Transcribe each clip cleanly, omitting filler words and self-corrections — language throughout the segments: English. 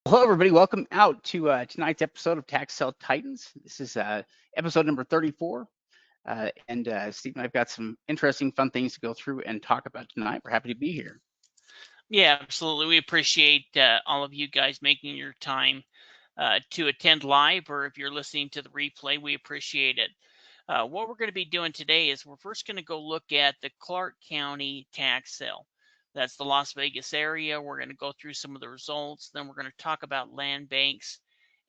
Hello, everybody. Welcome out to tonight's episode of Tax Sale Titans. This is episode number 34. And Steve and I've got some interesting, fun things to go through and talk about tonight. We're happy to be here. Yeah, absolutely. We appreciate all of you guys making your time to attend live, or if you're listening to the replay, we appreciate it. What we're going to be doing today is we're first going to go look at the Clark County tax sale. That's the Las Vegas area. We're going to go through some of the results. Then we're going to talk about land banks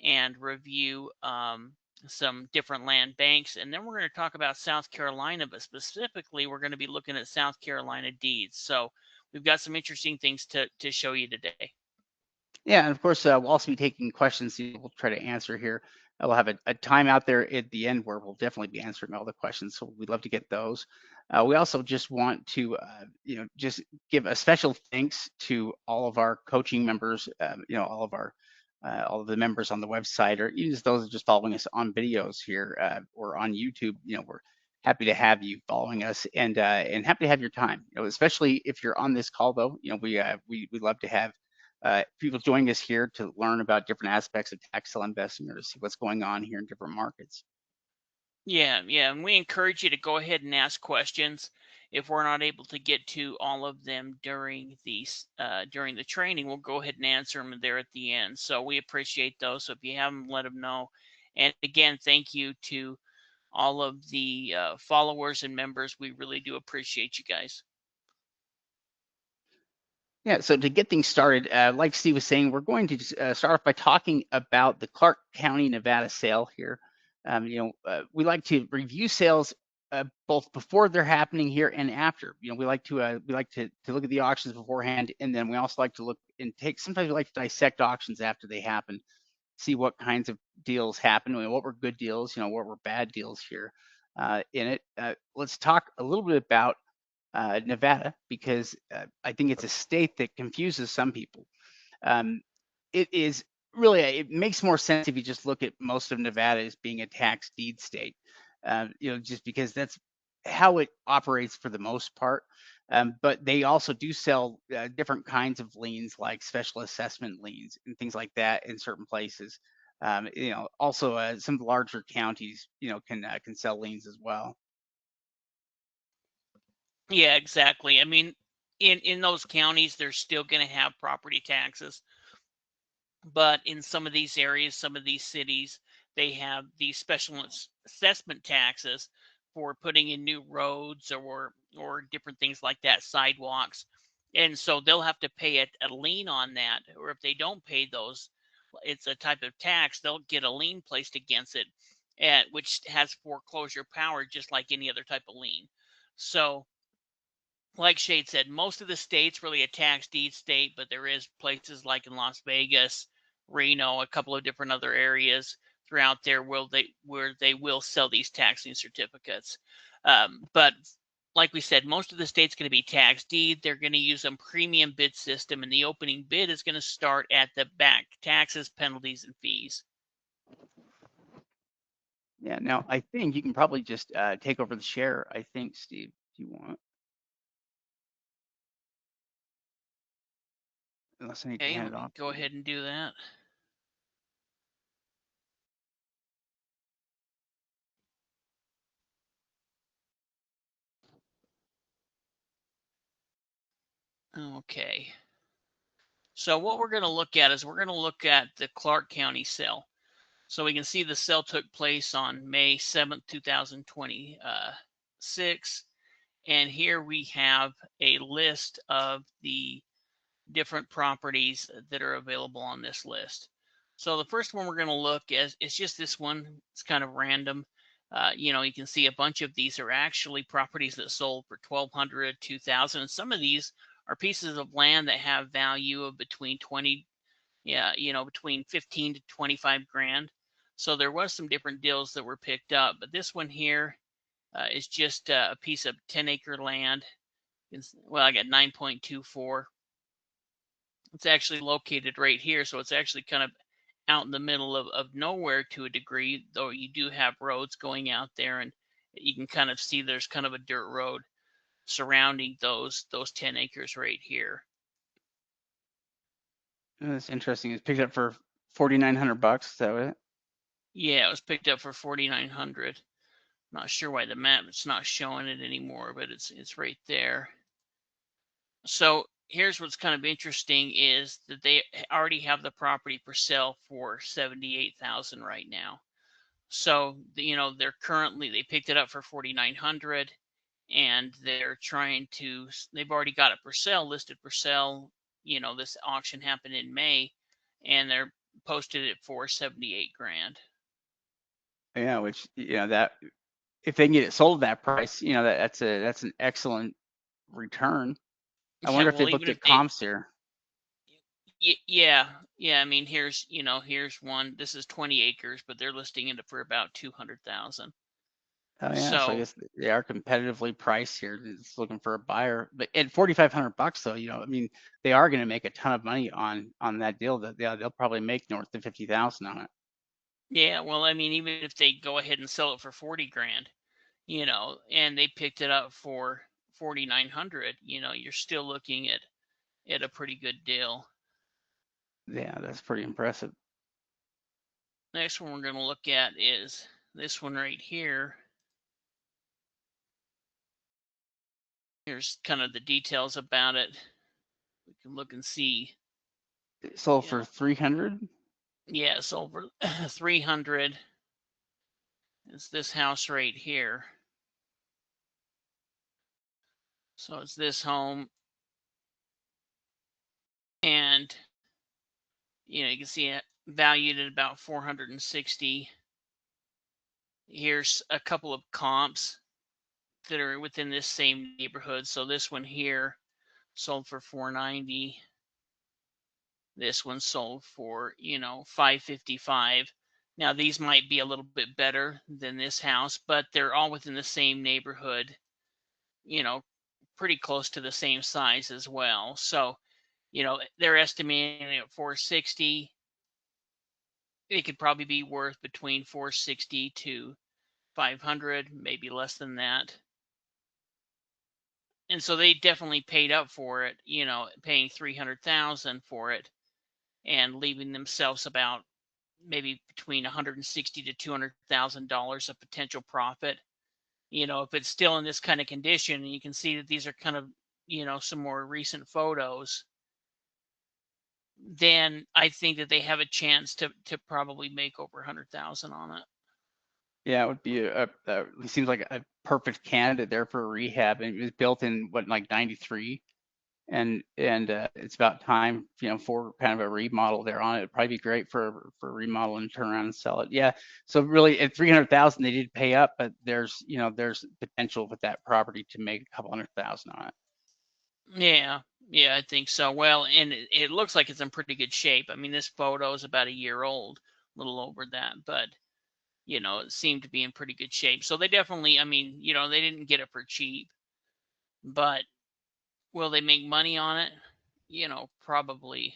and review some different land banks. And then we're going to talk about South Carolina, but specifically, we're going to be looking at South Carolina deeds. So we've got some interesting things to show you today. Yeah, and of course, we'll also be taking questions. We'll try to answer here. We'll have a time out there at the end where we'll definitely be answering all the questions. So we'd love to get those. We also just want to, just give a special thanks to all of our coaching members. All of the members on the website, or even just those just following us on videos here or on YouTube. We're happy to have you following us and happy to have your time. Especially if you're on this call, though. We love to have people joining us here to learn about different aspects of tax sale investing or to see what's going on here in different markets. Yeah, and we encourage you to go ahead and ask questions. If we're not able to get to all of them during the training, we'll go ahead and answer them there at the end. So we appreciate those. So if you have them, let them know. And again, thank you to all of the followers and members. We really do appreciate you guys. Yeah, so to get things started, like Steve was saying, we're going to start off by talking about the Clark County, Nevada sale here. We like to review sales both before they're happening here and after. We like to look at the auctions beforehand, and then we also like to look and sometimes we like to dissect auctions after they happen, see what kinds of deals happen, what were good deals, what were bad deals here in it. Let's talk a little bit about Nevada, because I think it's a state that confuses some people. Um, it makes more sense if you just look at most of Nevada as being a tax deed state, just because that's how it operates for the most part. But they also do sell different kinds of liens, like special assessment liens and things like that in certain places. Also some of the larger counties, can sell liens as well. Yeah, exactly. I mean, in those counties, they're still going to have property taxes. But in some of these areas, some of these cities, they have these special assessment taxes for putting in new roads or different things like that, sidewalks. And so they'll have to pay a lien on that. Or if they don't pay those, it's a type of tax, they'll get a lien placed against it, which has foreclosure power just like any other type of lien. So like Shade said, most of the state's really a tax deed state, but there is places like in Las Vegas, Reno, a couple of different other areas throughout there where they will sell these taxing certificates. But like we said, most of the state's going to be tax deed. They're going to use a premium bid system, and the opening bid is going to start at the back taxes, penalties, and fees. Yeah, now I think you can probably just take over the share. I think, Steve, do you want? Unless I need to Okay, hand let it me off to go you. ahead and do that. Okay. So what we're going to look at is we're going to look at the Clark County sale. So we can see the sale took place on May 7th, 2026. And here we have a list of the different properties that are available on this list. So the first one we're going to look at is just this one. It's kind of random. You can see a bunch of these are actually properties that sold for $1,200, $2,000. And some of these are pieces of land that have value of between 20, yeah, between 15 to 25 grand. So there was some different deals that were picked up, but this one here is just a piece of 10-acre land. Well, I got 9.24. It's actually located right here, so it's actually kind of out in the middle of nowhere to a degree, though you do have roads going out there, and you can kind of see there's kind of a dirt road surrounding those 10 acres right here. That's interesting. It's picked up for $4,900. Is that what it? Yeah, it was picked up for 4,900. Not sure why the map it's not showing it anymore, but it's right there. So here's what's kind of interesting is that they already have the property for sale for 78,000 right now. So they're currently they picked it up for 4,900, and they've already got it for sale, listed for sale. This auction happened in May, and they're posted it for 78 grand. Yeah, which that if they can get it sold at that price, that's an excellent return. I Yeah, wonder if they well, even looked if at they comps here. yeah, I mean, here's one. This is 20 acres, but they're listing it for about 200,000. Oh yeah, so I So guess they are competitively priced here. It's looking for a buyer, but at $4,500 though, I mean, they are going to make a ton of money on that deal. That they'll probably make north of 50,000 on it. yeah, well, I mean, even if they go ahead and sell it for 40 grand, and they picked it up for 4,900, you're still looking at a pretty good deal. Yeah, that's pretty impressive. Next one we're going to look at is this one right here. Here's kind of the details about it. We can look and see, It sold you for know, 300. yeah, it's over 300. It's this house right here. So it's this home, and you can see it valued at about 460. Here's a couple of comps that are within this same neighborhood. So this one here sold for 490. This one sold for 555. Now these might be a little bit better than this house, but they're all within the same neighborhood. You know, pretty close to the same size as well. So they're estimating at 460. It could probably be worth between 460 to 500, maybe less than that. And so they definitely paid up for it, paying 300,000 for it and leaving themselves about maybe between 160 to $200,000 of potential profit. If it's still in this kind of condition, and you can see that these are kind of, some more recent photos, then I think that they have a chance to probably make over 100,000 on it. Yeah, it would be it seems like a perfect candidate there for a rehab. And it was built in what, like 93, and it's about time, for kind of a remodel there on it. It'd probably be great for remodel and turn around and sell it. Yeah. So really, at 300,000, they did pay up, but there's potential with that property to make a couple 100,000 on it. Yeah, yeah, I think so. Well, and it looks like it's in pretty good shape. I mean, this photo is about a year old, a little over that, but it seemed to be in pretty good shape. So they definitely, I mean, they didn't get it for cheap, but will they make money on it? Probably.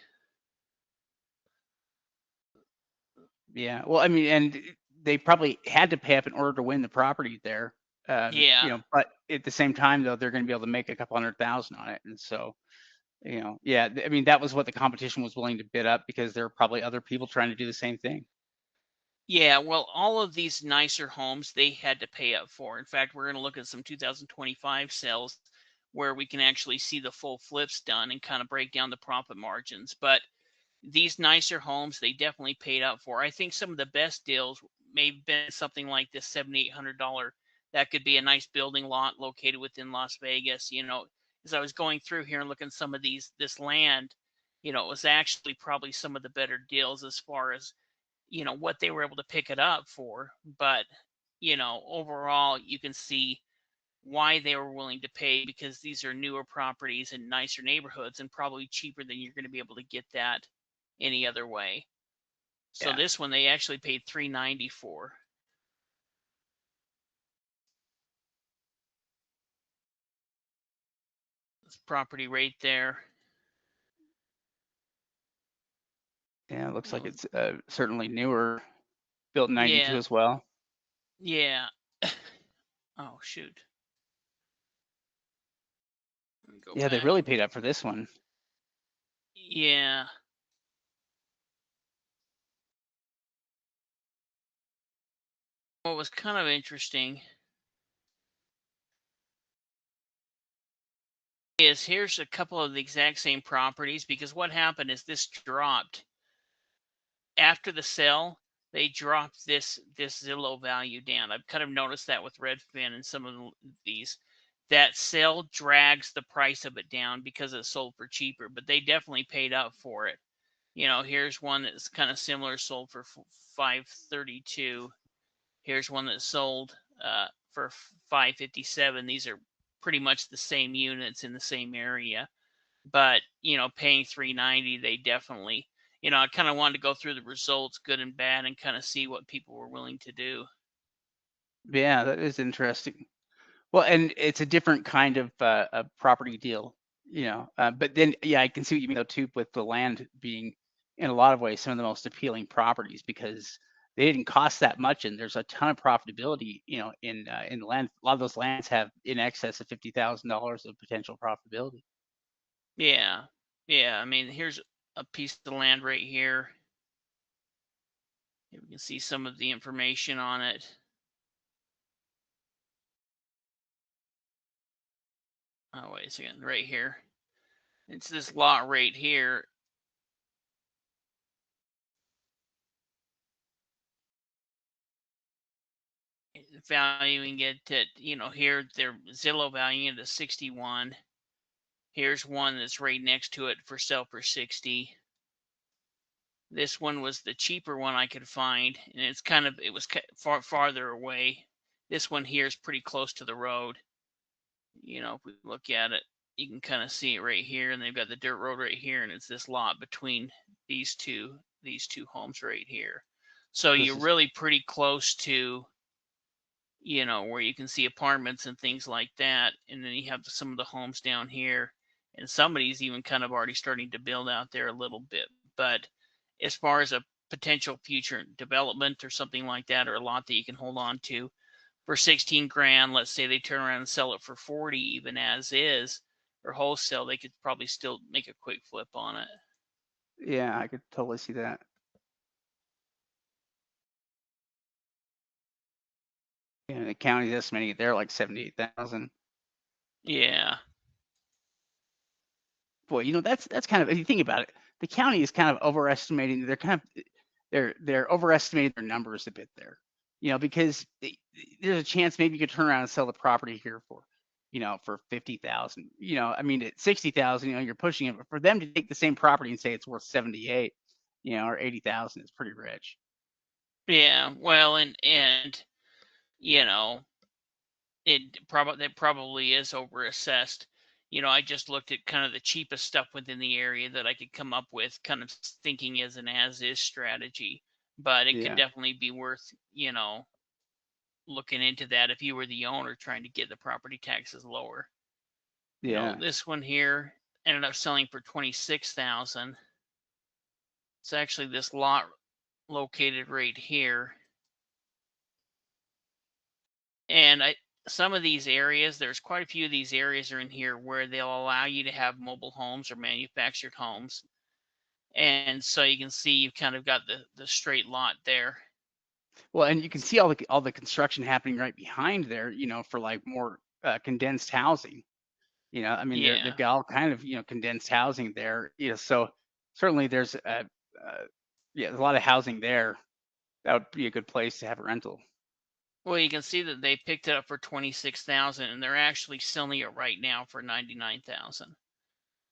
Yeah. Well, I mean, and they probably had to pay up in order to win the property there. Yeah. But at the same time, though, they're going to be able to make a couple 100,000 on it, and so. Yeah, I mean, that was what the competition was willing to bid up, because there are probably other people trying to do the same thing. Yeah, well, all of these nicer homes they had to pay up for. In fact, we're going to look at some 2025 sales where we can actually see the full flips done and kind of break down the profit margins. But these nicer homes, they definitely paid up for. I think some of the best deals may have been something like this $7,800. That could be a nice building lot located within Las Vegas. As I was going through here and looking at some of this land, it was actually probably some of the better deals as far as what they were able to pick it up for. But overall, you can see why they were willing to pay, because these are newer properties in nicer neighborhoods and probably cheaper than you're going to be able to get that any other way. So Yeah, this one they actually paid 390 for. This property right there. yeah, it looks You like know, it's certainly newer, built in 92 yeah, as well. yeah. Oh shoot. Let me go Yeah, they back. really paid up for this one. Yeah. what was kind of interesting is here's a couple of the exact same properties, because what happened is this dropped after the sale. They dropped this Zillow value down. I've kind of noticed that with Redfin and some of these. That sale drags the price of it down because it sold for cheaper, but they definitely paid up for it. Here's one that's kind of similar, sold for 532. Here's one that sold for 557. These are pretty much the same units in the same area, but paying 390, they definitely. I kind of wanted to go through the results, good and bad, and kind of see what people were willing to do. Yeah, that is interesting. Well, and it's a different kind of a property deal, but then, yeah, I can see what you mean though too, with the land being in a lot of ways some of the most appealing properties because they didn't cost that much, and there's a ton of profitability, in the land. A lot of those lands have in excess of $50,000 of potential profitability. Yeah, yeah. I mean, here's a piece of land right here. You can see some of the information on it. Oh, wait a second, right here. It's this lot right here. Valuing it at, here they're Zillow valuing it at 61. Here's one that's right next to it for sale for 60. This one was the cheaper one I could find, and it was farther away. This one here is pretty close to the road. If we look at it, you can kind of see it right here, and they've got the dirt road right here, and it's this lot between these two homes right here. So This you're is really pretty close to, where you can see apartments and things like that. And then you have some of the homes down here, and somebody's even kind of already starting to build out there a little bit. But as far as a potential future development or something like that, or a lot that you can hold on to for 16 grand, let's say they turn around and sell it for 40, even as is, or wholesale, they could probably still make a quick flip on it. Yeah, I could totally see that. Yeah, the county's estimating it there like 78,000. Yeah. Boy, that's kind of, if you think about it, the county is kind of overestimating. They're overestimating their numbers a bit there, because there's a chance maybe you could turn around and sell the property here for 50,000. I mean at 60,000, you're pushing it, but for them to take the same property and say it's worth 78, or 80,000 is pretty rich. Yeah. Well, and you know, that probably is overassessed. I just looked at kind of the cheapest stuff within the area that I could come up with, kind of thinking as an as is strategy. But it could Yeah, definitely be worth, looking into that if you were the owner trying to get the property taxes lower. yeah. This one here ended up selling for 26,000. It's actually this lot located right here. And some of these areas, there's quite a few of these areas are in here where they'll allow you to have mobile homes or manufactured homes. And so you can see you've kind of got the straight lot there. Well, and you can see all the construction happening right behind there, for like more condensed housing. I mean, they've Yeah. got all kind of, condensed housing there. So certainly there's yeah, there's a lot of housing there. That would be a good place to have a rental. Well, you can see that they picked it up for 26,000, and they're actually selling it right now for 99,000.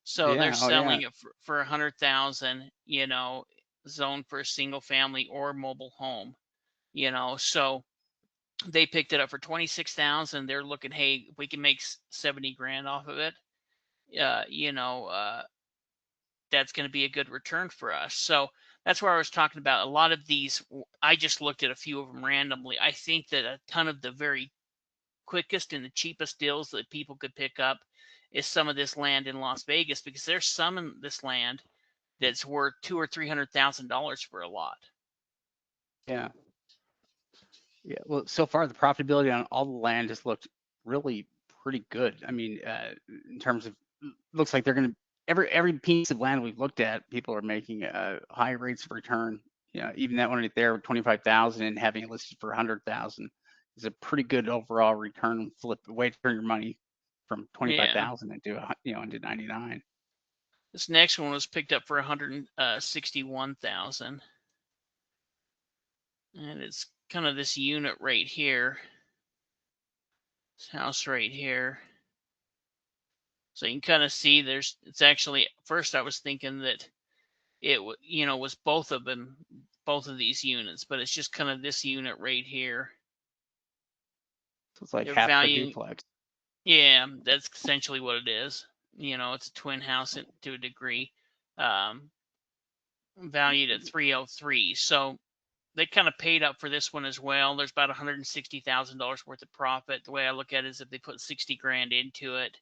So they're Yeah. Oh, yeah. selling it for 100,000, zoned for a single family or mobile home, so they picked it up for 26,000. They're looking, hey, if we can make 70 grand off of it, uh, you know, uh, that's going to be a good return for us. So that's where I was talking about a lot of these. I just looked at a few of them randomly. I think that a ton of the very quickest and the cheapest deals that people could pick up is some of this land in Las Vegas, because there's some in this land that's worth two or $300,000 for a lot. Yeah. Yeah. Well, so far the profitability on all the land has looked really pretty good. I mean, in terms of, looks like they're going to, every piece of land we've looked at, people are making high rates of return. even that one right there, 25,000 and having it listed for 100,000 is a pretty good overall return flip way to turn your money from Yeah. 25,000 into 99. This next one was picked up for 161,000. And it's kind of this unit right here. This house right here. So you can kind of see it's actually, first I was thinking that it was both of these units, but it's just kind of this unit right here. So it's like They're half a valuing, duplex. yeah, that's essentially what it is. It's a twin house to a degree, valued at 303. So they kind of paid up for this one as well. There's about $160,000 worth of profit. The way I look at it is if they put 60 grand into it,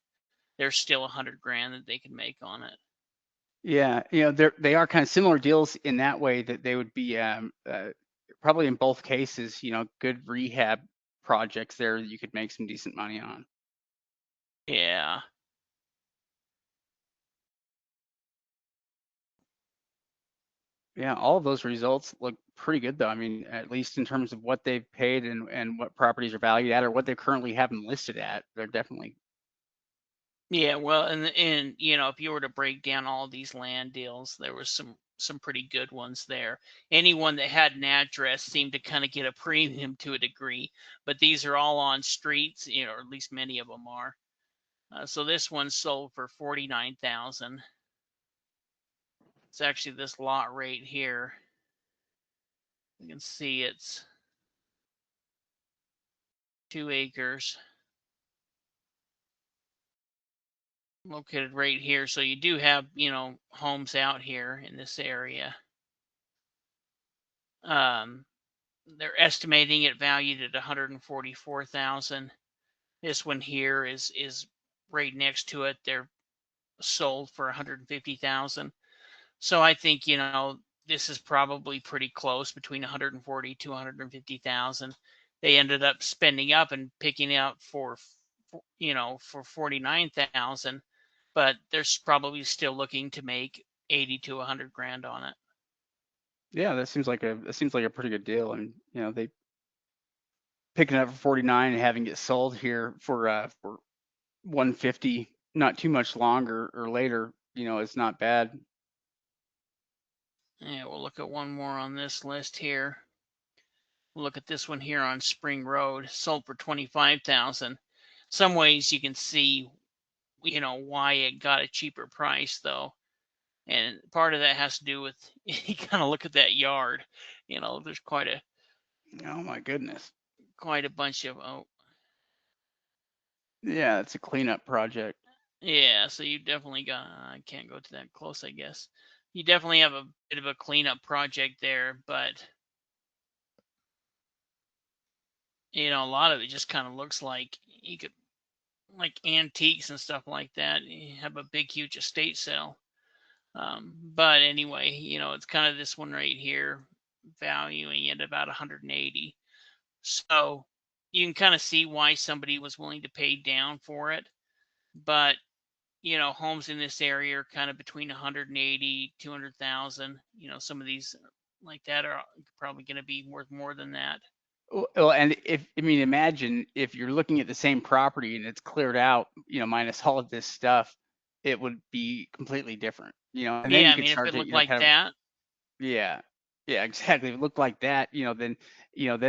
there's still 100 grand that they can make on it. Yeah, they are kind of similar deals in that way that they would be probably in both cases, good rehab projects there that you could make some decent money on. Yeah. Yeah, all of those results look pretty good though. I mean, at least in terms of what they've paid and what properties are valued at or what they currently have them listed at, they're definitely. Yeah, well, and if you were to break down all these land deals, there was some pretty good ones there. Anyone that had an address seemed to kind of get a premium to a degree, but these are all on streets, or at least many of them are. So this one sold for 49,000. It's actually this lot right here. You can see it's 2 acres, located right here. So you do have, homes out here in this area. Um, they're estimating it valued at 144,000. This one here is right next to it. They're sold for 150,000. So I think, this is probably pretty close between 140 to 150,000. They ended up spending up and picking out for 49,000, but they're probably still looking to make 80 to 100 grand on it. Yeah, that seems like a pretty good deal. And they picking it up for 49 and having it sold here for 150 not too much longer or later, it's not bad. Yeah, we'll look at one more on this list here. We'll look at this one here on Spring Road, sold for 25,000. Some ways you can see, why it got a cheaper price though. And part of that has to do with you kind of look at that yard. There's Oh my goodness. quite a bunch of Yeah, it's a cleanup project. yeah. So you definitely got. I can't go to that close, I guess. You definitely have a bit of a cleanup project there, but a lot of it just kind of looks like you could like antiques and stuff like that. You have a big, huge estate sale. But anyway, it's kind of this one right here, valuing it about 180. So you can kind of see why somebody was willing to pay down for it. But homes in this area are kind of between 180, 200,000. Some of these like that are probably going to be worth more than that. Well, and imagine if you're looking at the same property and it's cleared out, minus all of this stuff, it would be completely different, and then Yeah, you I could mean, if start it to, looked like kind of, that, yeah, yeah, exactly. If it looked like that, then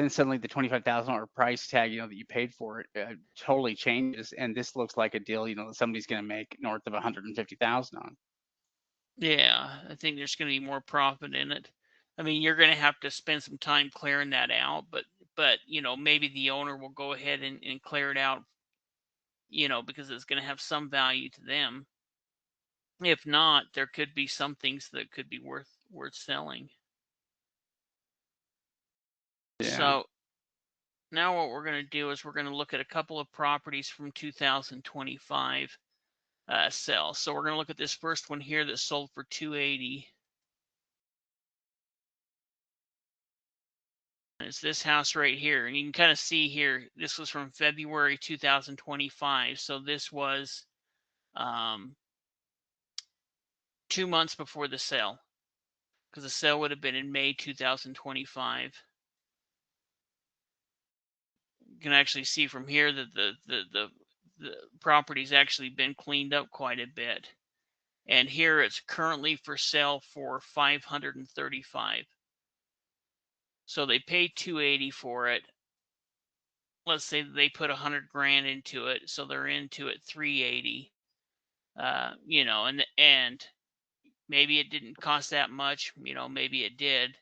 suddenly the $25,000 price tag, that you paid for it totally changes. And this looks like a deal, that somebody's going to make north of 150,000 on. yeah, I think there's going to be more profit in it. I mean, you're going to have to spend some time clearing that out, but maybe the owner will go ahead and clear it out, because it's going to have some value to them. If not, there could be some things that could be worth selling. Yeah. So now what we're going to do is we're going to look at a couple of properties from 2025 sales. So we're going to look at this first one here that sold for 280. It's this house right here, and you can kind of see here. This was from February 2025, so this was um, 2 months before the sale. because the sale would have been in May 2025. You can actually see from here that the property's actually been cleaned up quite a bit. And here it's currently for sale for 535. So they paid 280 for it. Let's say they put 100 grand into it, so they're into it 380. And maybe it didn't cost that much, maybe it did,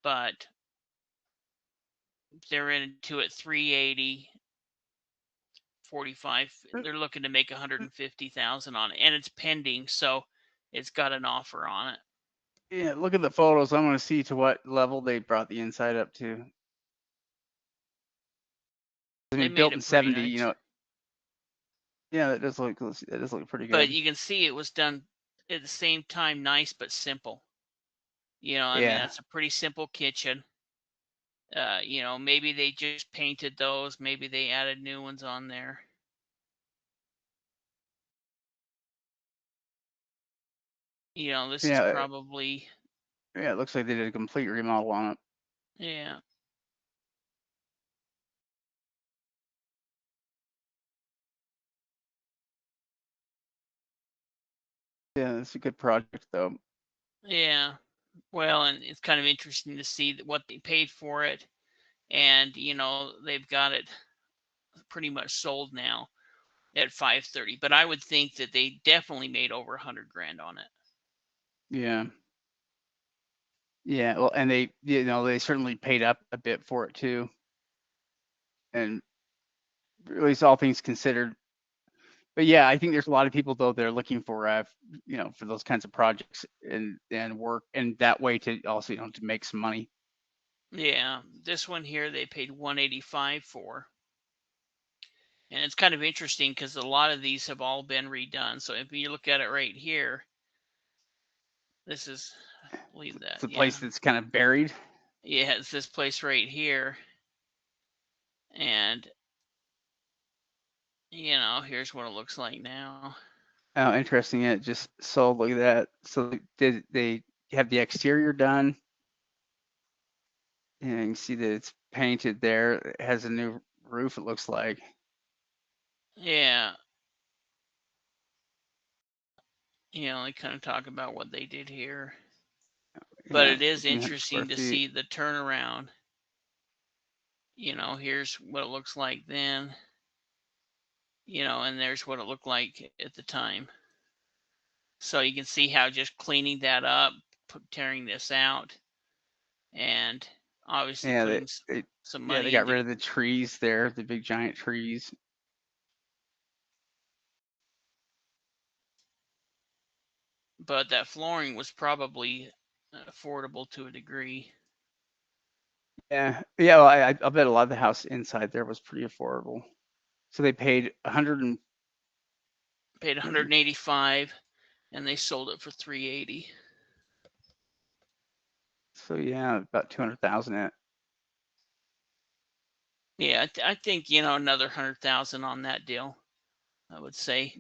but they're into it 380, 45. They're looking to make 150,000 on it, and it's pending, so it's got an offer on it. Yeah, look at the photos. I want to see to what level they brought the inside up to. I They mean, made built in it pretty 70, nice. Yeah, that does look pretty But good. you can see it was done at the same time nice but simple. I mean, Yeah. that's a pretty simple kitchen. Maybe they just painted those, maybe they added new ones on there. This is Yeah, probably, yeah, it looks like they did a complete remodel on it. yeah. Yeah, it's a good project though. Yeah. Well, and it's kind of interesting to see what they paid for it. And, they've got it pretty much sold now at 530. But I would think that they definitely made over 100 grand on it. Yeah. Yeah, well, and they certainly paid up a bit for it too. And at least all things considered. But yeah, I think there's a lot of people though that are looking for for those kinds of projects and work and that way to also, to make some money. Yeah. This one here, they paid 185 for. And it's kind of interesting because a lot of these have all been redone. So if you look at it right here, this is, leave It's that. a Yeah. place that's kind of buried. Yeah, it's this place right here. And, here's what it looks like now. Oh, interesting. It just sold. Look at that. So did they have the exterior done? And you can see that it's painted there. It has a new roof, it looks like. Yeah. They kind of talk about what they did here. But Yeah, it is 1,500 square interesting to feet. see the turnaround. Here's what it looks like then, and there's what it looked like at the time. So you can see how just cleaning that up, tearing this out, and obviously Yeah, putting some yeah, they money got into. rid of the trees there, the big giant trees. But that flooring was probably affordable to a degree. Yeah, yeah. Well, I'll bet a lot of the house inside there was pretty affordable. So they paid 100 and Paid 185, and they sold it for 380. so yeah, about 200,000 in it. Yeah, I think another 100,000 on that deal, I would say,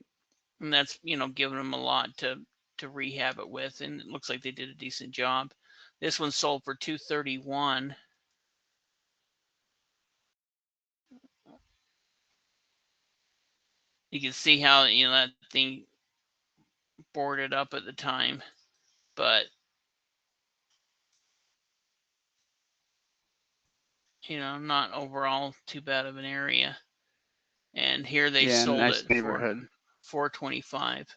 and that's giving them a lot to rehab it with, and it looks like they did a decent job. This one sold for 231. You can see how that thing boarded up at the time, but not overall too bad of an area. And here they Yeah, sold nice it for neighborhood. 425.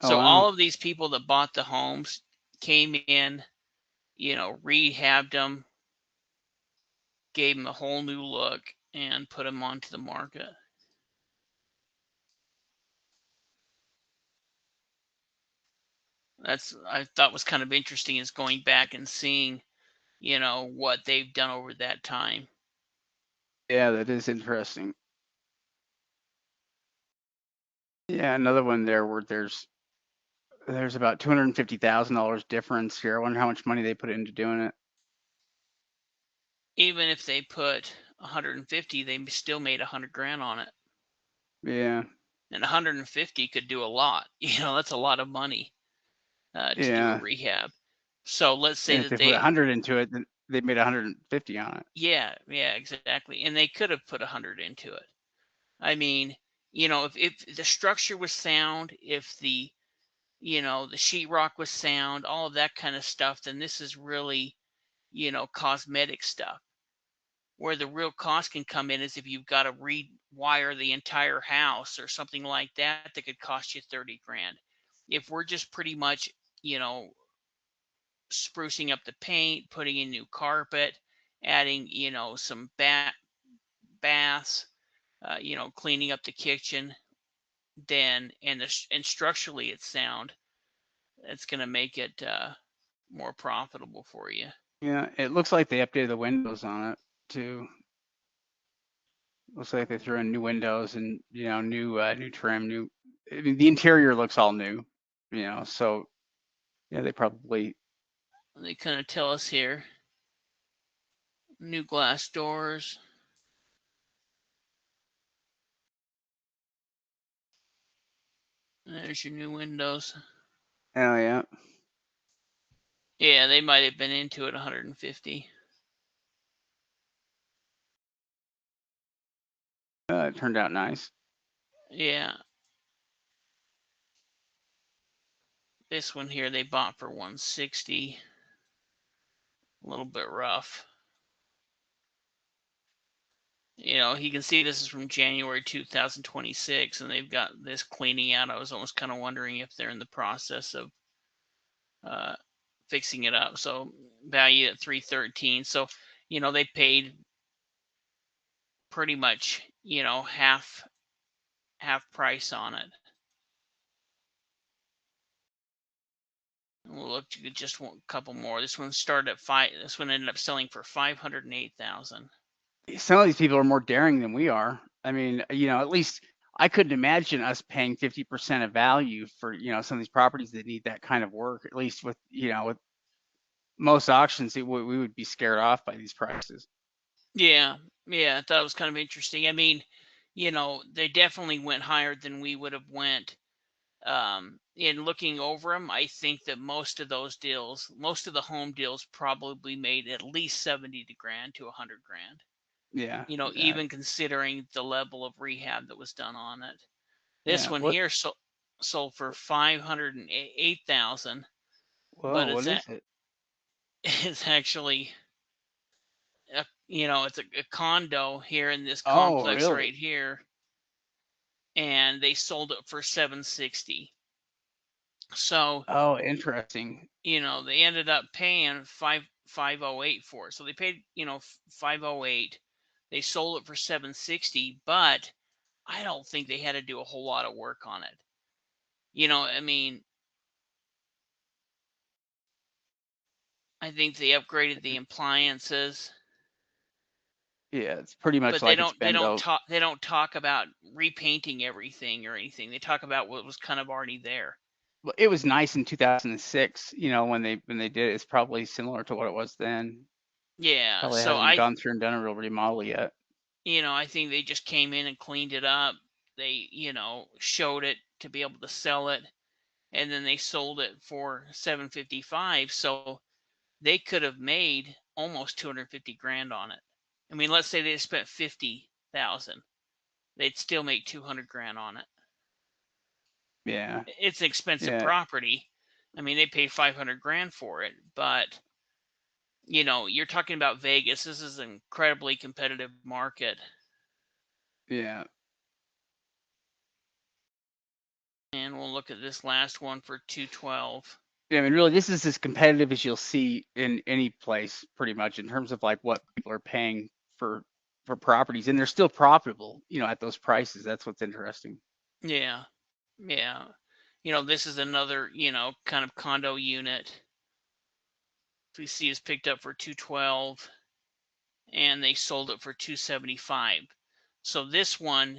Oh So wow. all of these people that bought the homes came in, rehabbed them, gave them a whole new look, and put them onto the market. That's I thought was kind of interesting is going back and seeing, what they've done over that time. Yeah, that is interesting. Yeah, another one there where there's about $250,000 difference here. I wonder how much money they put into doing it. Even if they put 150, they still made 100 grand on it. Yeah, And 150 could do a lot. That's a lot of money to do a yeah, rehab. So let's say And if that they put they, 100 into it, then they made 150 on it. yeah, exactly. And they could have put 100 into it. I mean, if the structure was sound, if the, the sheetrock was sound, all of that kind of stuff, then this is really, cosmetic stuff. Where the real cost can come in is if you've got to rewire the entire house or something like that that could cost you 30 grand. If we're just pretty much, you know, sprucing up the paint, putting in new carpet, adding, some baths, cleaning up the kitchen, then and structurally it's sound, it's going to make it more profitable for you. Yeah, it looks like they updated the windows on it too. Looks like they threw in new windows and new trim, new. I mean, the interior looks all new, So yeah, they probably. They kind of tell us here, new glass doors. There's your new windows. Oh yeah, Yeah, they might have been into it 150. it turned out nice. Yeah, this one here they bought for 160. A little bit rough. You can see this is from January 2026, and they've got this cleaning out. I was almost kind of wondering if they're in the process of uh, fixing it up. So value at 313. So they paid pretty much half price on it. We'll look to just a couple more. This one started at five. This one ended up selling for 508,000. Some of these people are more daring than we are. I mean, at least I couldn't imagine us paying 50% of value for some of these properties that need that kind of work. At least with most auctions, we would be scared off by these prices. Yeah, I thought it was kind of interesting. I mean, they definitely went higher than we would have went. In looking over them, I think that most of those deals, most of the home deals, probably made at least 70 grand to 100 grand. Yeah, Even considering the level of rehab that was done on it. This yeah. one here sold for 508,000, Whoa, but what is it? it's actually it's a condo here in this Oh, complex really? right here, and they sold it for 760. So Oh, interesting. they ended up paying 508 for it. So they paid 508. They sold it for 760, but I don't think they had to do a whole lot of work on it. I mean, I think they upgraded the appliances, Yeah, it's pretty much but they like it's don't they been don't though. talk they don't talk about repainting everything or anything. They talk about what was kind of already there. Well, it was nice in 2006, when they did it. It's probably similar to what it was then. Yeah, Probably so hasn't gone through and done a real remodel yet. I think they just came in and cleaned it up. They, showed it to be able to sell it, and then they sold it for 755. So they could have made almost 250 grand on it. I mean, let's say they spent 50,000, they'd still make 200 grand on it. Yeah, It's an expensive yeah, property. I mean, they paid 500 grand for it, but you're talking about Vegas. This is an incredibly competitive market. yeah. And we'll look at this last one for 212. Yeah, I mean, really, this is as competitive as you'll see in any place, pretty much, in terms of like what people are paying for for properties, and they're still profitable, at those prices. That's what's interesting. Yeah. Yeah. This is another, kind of condo unit. We see is picked up for 212 and they sold it for 275. So this one,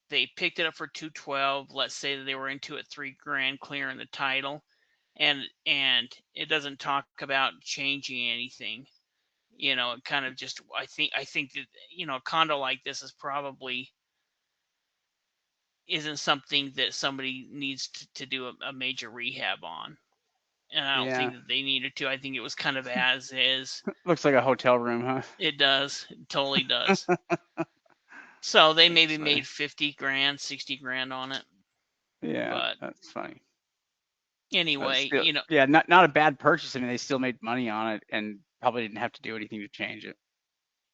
they picked it up for 212. Let's say that they were into it 3 grand clearing the title, and it doesn't talk about changing anything. It kind of just, I think that, a condo like this is probably isn't something that somebody needs to do a major rehab on. and I don't Yeah. think that they needed to. I think it was kind of as is. Looks like a hotel room, huh? It does. It totally does. So they That's maybe funny. made 50 grand, 60 grand on it. Yeah, But that's funny. But anyway, still, yeah, not a bad purchase. I mean, they still made money on it and probably didn't have to do anything to change it.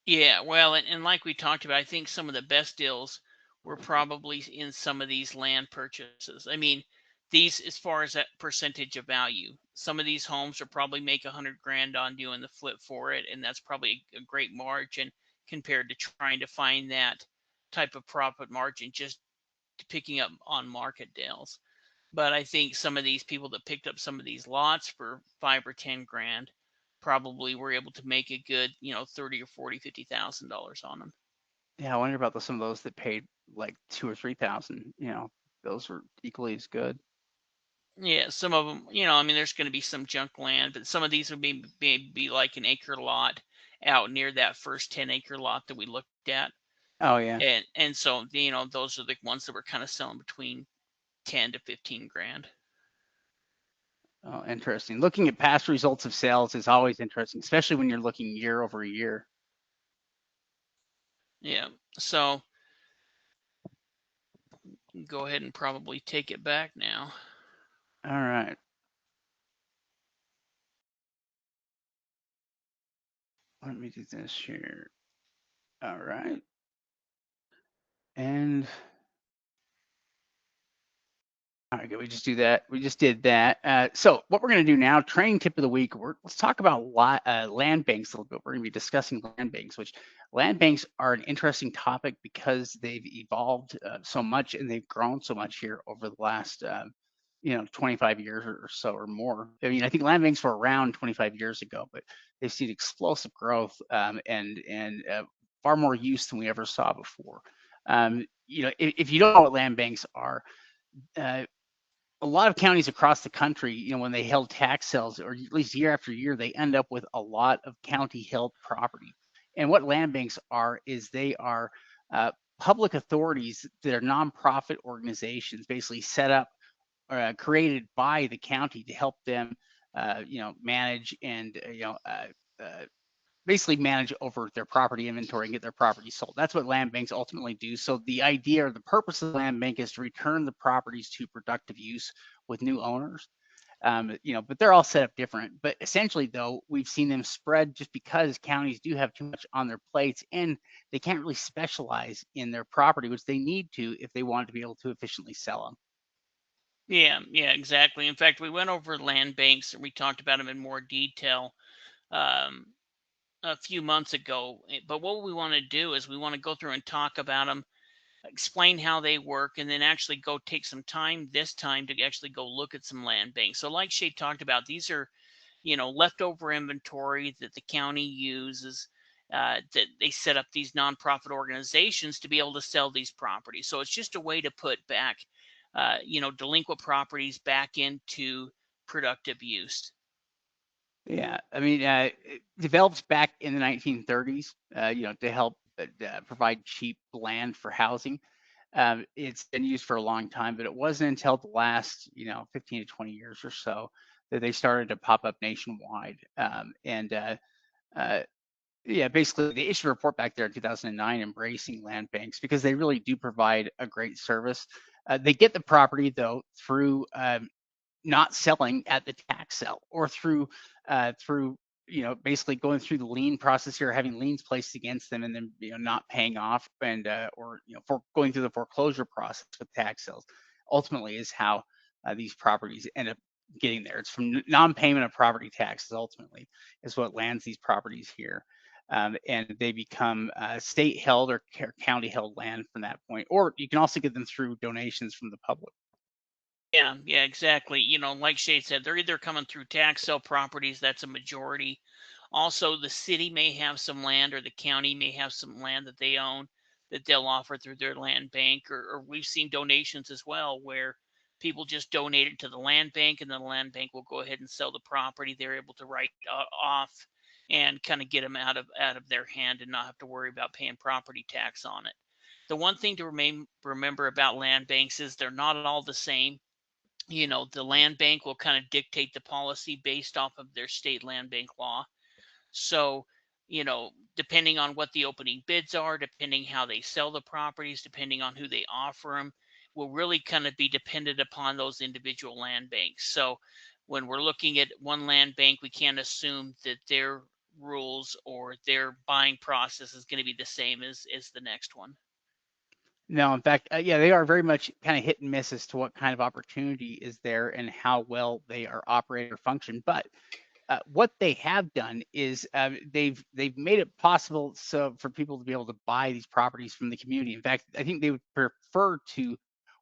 yeah, well, and like we talked about, I think some of the best deals were probably in some of these land purchases. I mean, these, as far as that percentage of value, some of these homes are probably make 100 grand on doing the flip for it, and that's probably a great margin compared to trying to find that type of profit margin just picking up on market deals. But I think some of these people that picked up some of these lots for 5 or 10 grand probably were able to make a good, 30 or 40, $50,000 on them. Yeah, I wonder about some of those that paid like 2 or 3 thousand. Those were equally as good. Yeah, some of them, I mean, there's going to be some junk land, but some of these would be like an acre lot out near that first 10-acre lot that we looked at. Oh yeah. And so, those are the ones that were kind of selling between 10 to 15 grand. Oh, interesting. Looking at past results of sales is always interesting, especially when you're looking year over year. Yeah. So go ahead and probably take it back now. All right. Let me do this here. All right. And all right, good. We just do that. We just did that. So what we're going to do now, training tip of the week. Let's talk about land banks a little bit. We're going to be discussing land banks, which land banks are an interesting topic because they've evolved so much and they've grown so much here over the last 25 years or so or more. I mean, I think land banks were around 25 years ago, but they've seen explosive growth and far more use than we ever saw before. If you don't know what land banks are, uh, a lot of counties across the country, when they held tax sales, or at least year after year, they end up with a lot of county held property. And what land banks are is they are public authorities that are nonprofit organizations, basically set up or created by the county to help them, manage and basically manage over their property inventory and get their property sold. That's what land banks ultimately do. So the idea or the purpose of the land bank is to return the properties to productive use with new owners. But they're all set up different. But essentially, though, we've seen them spread just because counties do have too much on their plates and they can't really specialize in their property, which they need to if they want to be able to efficiently sell them. Yeah, yeah, exactly. In fact, we went over land banks and we talked about them in more detail um, a few months ago. But what we want to do is we want to go through and talk about them, explain how they work, and then actually go take some time this time to actually go look at some land banks. So, like Shay talked about, these are leftover inventory that the county uses. That they set up these nonprofit organizations to be able to sell these properties. So it's just a way to put back, delinquent properties back into productive use. Yeah, I mean, it developed back in the 1930s, to help provide cheap land for housing. It's been used for a long time, but it wasn't until the last, 15 to 20 years or so that they started to pop up nationwide. Uh, yeah, basically, they issued a report back there in 2009 embracing land banks because they really do provide a great service. They get the property though through not selling at the tax sale or through basically going through the lien process here, having liens placed against them and then not paying off and or for going through the foreclosure process with tax sales ultimately is how these properties end up getting there. It's from non-payment of property taxes ultimately is what lands these properties here. And they become state held or county held land from that point, or you can also get them through donations from the public. Yeah, yeah, exactly. Like Shay said, they're either coming through tax sale properties, that's a majority. Also, the city may have some land or the county may have some land that they own that they'll offer through their land bank. Or we've seen donations as well where people just donate it to the land bank and then the land bank will go ahead and sell the property. They're able to write off and kind of get them out of their hand and not have to worry about paying property tax on it. The one thing to remember about land banks is they're not all the same. The land bank will kind of dictate the policy based off of their state land bank law. So, depending on what the opening bids are, depending how they sell the properties, depending on who they offer them, will really kind of be dependent upon those individual land banks. So, when we're looking at one land bank, we can't assume that their rules or their buying process is going to be the same as the next one. No, in fact, yeah, they are very much kind of hit and miss as to what kind of opportunity is there and how well they are operated or function. But what they have done is they've made it possible so for people to be able to buy these properties from the community. In fact, I think they would prefer to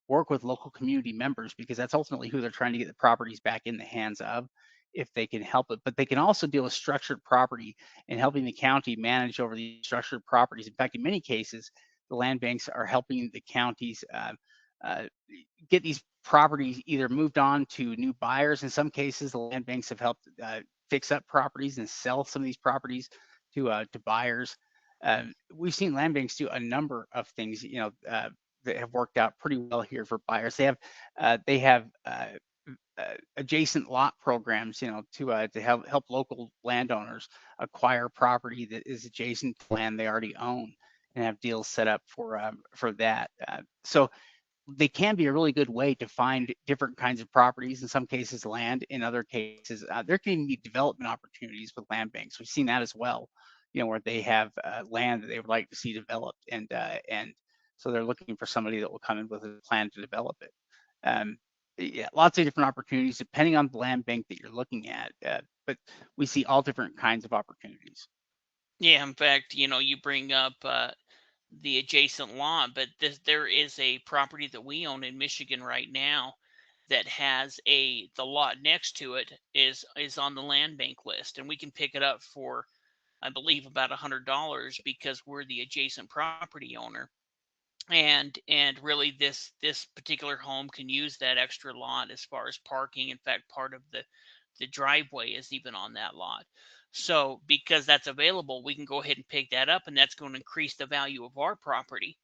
work with local community members because that's ultimately who they're trying to get the properties back in the hands of if they can help it. But they can also deal with structured property and helping the county manage over these structured properties. In fact, in many cases, the land banks are helping the counties uh, get these properties either moved on to new buyers. In some cases, the land banks have helped fix up properties and sell some of these properties to buyers. We've seen land banks do a number of things, that have worked out pretty well here for buyers. They have adjacent lot programs, to help local landowners acquire property that is adjacent to land they already own, and have deals set up for that. So they can be a really good way to find different kinds of properties, in some cases land, in other cases there can be development opportunities with land banks. We've seen that as well, where they have land that they would like to see developed, and so they're looking for somebody that will come in with a plan to develop it. um, yeah, lots of different opportunities depending on the land bank that you're looking at, but we see all different kinds of opportunities. Yeah, in fact, you bring up the adjacent lot, but there is a property that we own in Michigan right now that has the lot next to it is on the land bank list, and we can pick it up for, I believe, about $100 because we're the adjacent property owner. And really, this particular home can use that extra lot as far as parking. In fact, part of the driveway is even on that lot. So because that's available, we can go ahead and pick that up, and that's going to increase the value of our property.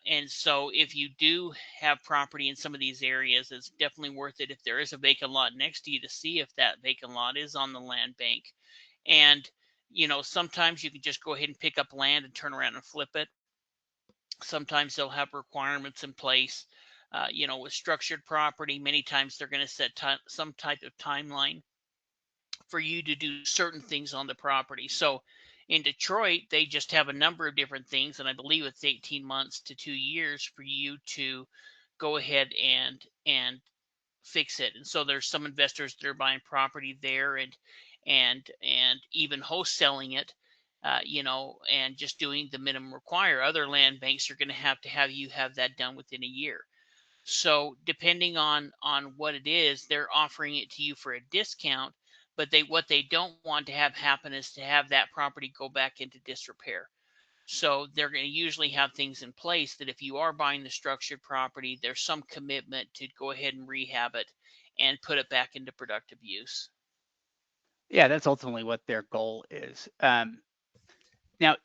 And so if you do have property in some of these areas, it's definitely worth it if there is a vacant lot next to you to see if that vacant lot is on the land bank. And sometimes you can just go ahead and pick up land and turn around and flip it. Sometimes they'll have requirements in place. With structured property, many times they're going to set some type of timeline for you to do certain things on the property. So in Detroit, they just have a number of different things, and I believe it's 18 months to 2 years for you to go ahead and fix it. And so there's some investors that are buying property there and even wholesaling it, and just doing the minimum require. Other land banks are going to have you have that done within a year. So depending on what it is, they're offering it to you for a discount, but what they don't want to have happen is to have that property go back into disrepair. So they're going to usually have things in place that if you are buying the structured property, there's some commitment to go ahead and rehab it and put it back into productive use. Yeah, that's ultimately what their goal is. Now,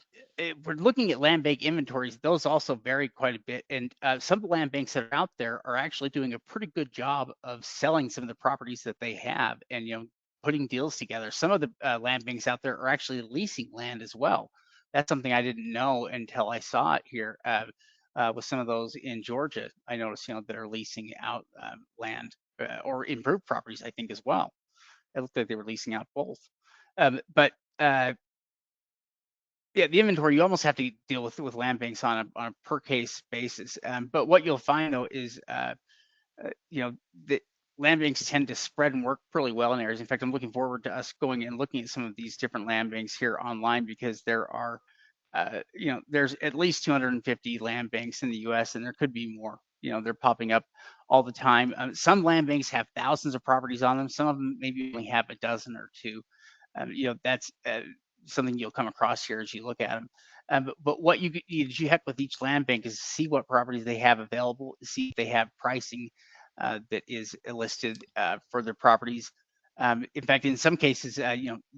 we're looking at land bank inventories. Those also vary quite a bit, and some of the land banks that are out there are actually doing a pretty good job of selling some of the properties that they have, and putting deals together. Some of the land banks out there are actually leasing land as well. That's something I didn't know until I saw it here with some of those in Georgia. I noticed, that are leasing out land or improved properties, I think, as well. It looked like they were leasing out both. But Yeah, the inventory, you almost have to deal with land banks on a per case basis. But what you'll find though is, the land banks tend to spread and work really well in areas. In fact, I'm looking forward to us going and looking at some of these different land banks here online because there's at least 250 land banks in the U.S. and there could be more. They're popping up all the time. Some land banks have thousands of properties on them. Some of them maybe only have a dozen or two. That's something you'll come across here as you look at them. But what you heck with each land bank is see what properties they have available, see if they have pricing that is listed for their properties. In fact, in some cases,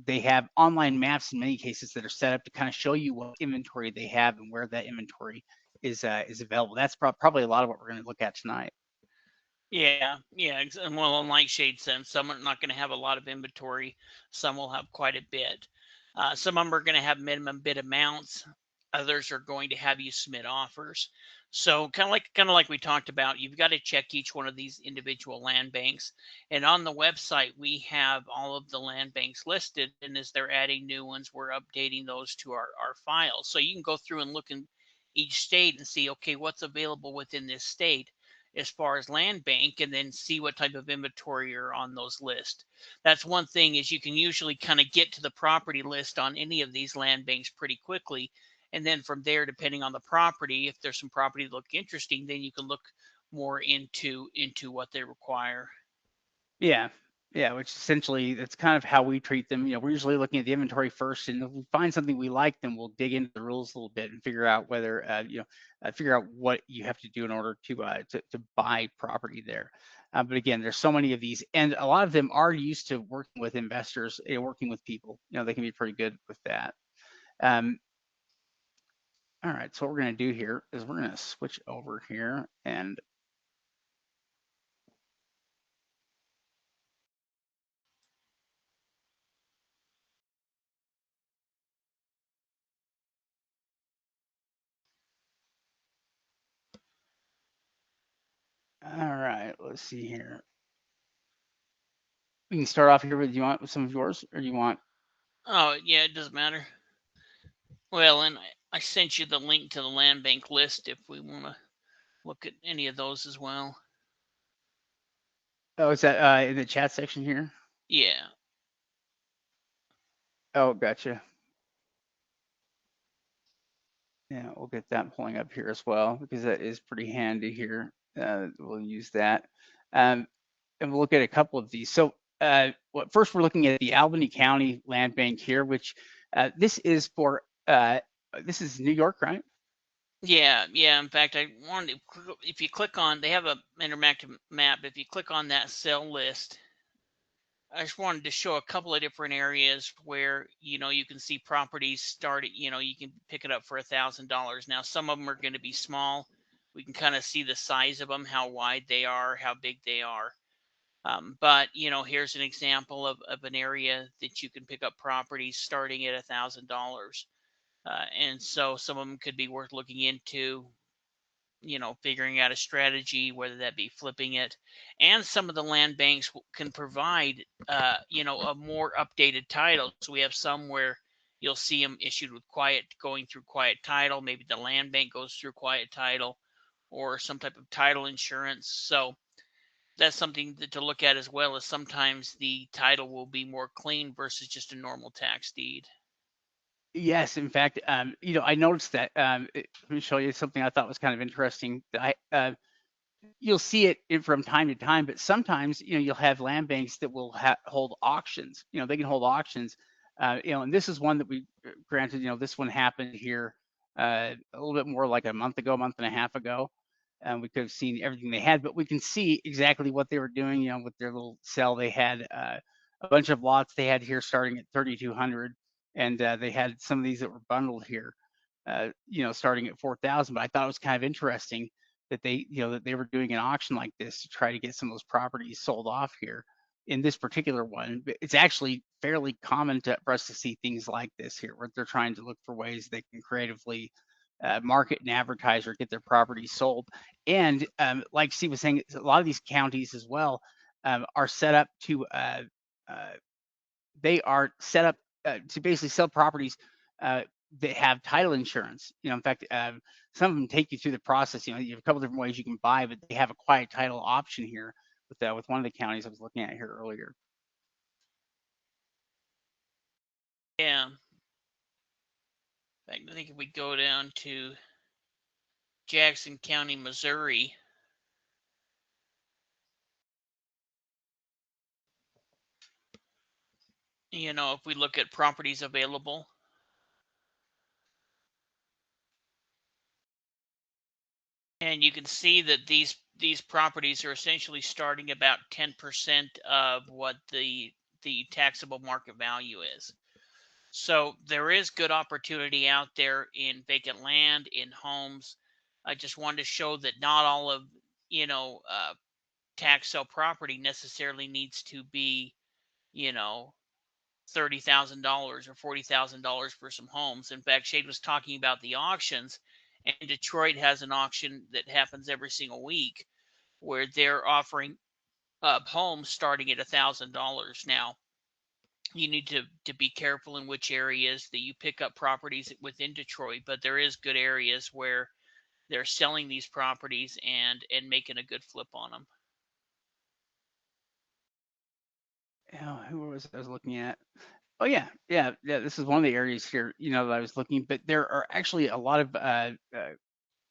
they have online maps in many cases that are set up to kind of show you what inventory they have and where that inventory is available. That's probably a lot of what we're going to look at tonight. Yeah, yeah. Well, in like Shade said, some are not going to have a lot of inventory. Some will have quite a bit. Some of them are going to have minimum bid amounts. Others are going to have you submit offers. So kind of like we talked about, you've got to check each one of these individual land banks. And on the website, we have all of the land banks listed. And as they're adding new ones, we're updating those to our files. So you can go through and look in each state and see, okay, what's available within this state as far as land bank, and then see what type of inventory are on those lists. That's one thing, is you can usually kind of get to the property list on any of these land banks pretty quickly. And then from there, depending on the property, if there's some property that look interesting, then you can look more into what they require. Yeah. Yeah, which essentially that's kind of how we treat them. We're usually looking at the inventory first, and if we find something we like, then we'll dig into the rules a little bit and figure out whether figure out what you have to do in order to buy property there. But again, there's so many of these, and a lot of them are used to working with investors, working with people. They can be pretty good with that. Um, all right, so what we're going to do here is we're going to switch over here, and all right, let's see here. We can start off here with, you want some of yours, or do you want? Oh, yeah, it doesn't matter. Well, and I sent you the link to the land bank list if we want to look at any of those as well. Oh, is that in the chat section here? Yeah. Oh, gotcha. Yeah, we'll get that pulling up here as well, because that is pretty handy here. We'll use that. Um, and we'll look at a couple of these. So first we're looking at the Albany County Land Bank here, which this is for, this is New York, right? Yeah, yeah. In fact, I wanted to, if you click on, they have a interactive map. If you click on that cell list, I just wanted to show a couple of different areas where, you can see properties started, you can pick it up for $1,000. Now, some of them are going to be small. We can kind of see the size of them, how wide they are, how big they are. But, here's an example of an area that you can pick up properties starting at $1,000. And so some of them could be worth looking into, figuring out a strategy, whether that be flipping it. And some of the land banks can provide, a more updated title. So we have some where you'll see them issued with going through quiet title. Maybe the land bank goes through quiet title, or some type of title insurance. So that's something to look at, as well as sometimes the title will be more clean versus just a normal tax deed. Yes, in fact, I noticed that. Let me show you something I thought was kind of interesting. You'll see it from time to time, but sometimes, you'll have land banks that will hold auctions. They can hold auctions. And this is one that we granted. This one happened here a little bit more like a month ago, month and a half ago. And we could have seen everything they had, but we can see exactly what they were doing. With their little cell, they had a bunch of lots they had here starting at 3,200, and they had some of these that were bundled here, starting at 4,000. But I thought it was kind of interesting that they were doing an auction like this to try to get some of those properties sold off here. In this particular one, it's actually fairly common for us to see things like this here, where they're trying to look for ways they can creatively market and advertise or get their properties sold. And like Steve was saying, a lot of these counties as well are set up to uh, they are set up to basically sell properties uh, that have title insurance. In fact, some of them take you through the process. You have a couple different ways you can buy, but they have a quiet title option here with one of the counties I was looking at here earlier. Yeah. In fact, I think if we go down to Jackson County, Missouri, if we look at properties available, and you can see that these properties are essentially starting about 10% of what the taxable market value is. So there is good opportunity out there in vacant land, in homes. I just wanted to show that not all of, you know uh, tax sale property necessarily needs to be, you know, $30,000 or $40,000 for some homes. In fact, Shade was talking about the auctions, and Detroit has an auction that happens every single week where they're offering up homes starting at $1,000. Now, you need to be careful in which areas that you pick up properties within Detroit, but there is good areas where they're selling these properties and making a good flip on them. Who was I was looking at? Oh yeah, yeah, yeah. This is one of the areas here, that I was looking. But there are actually a lot of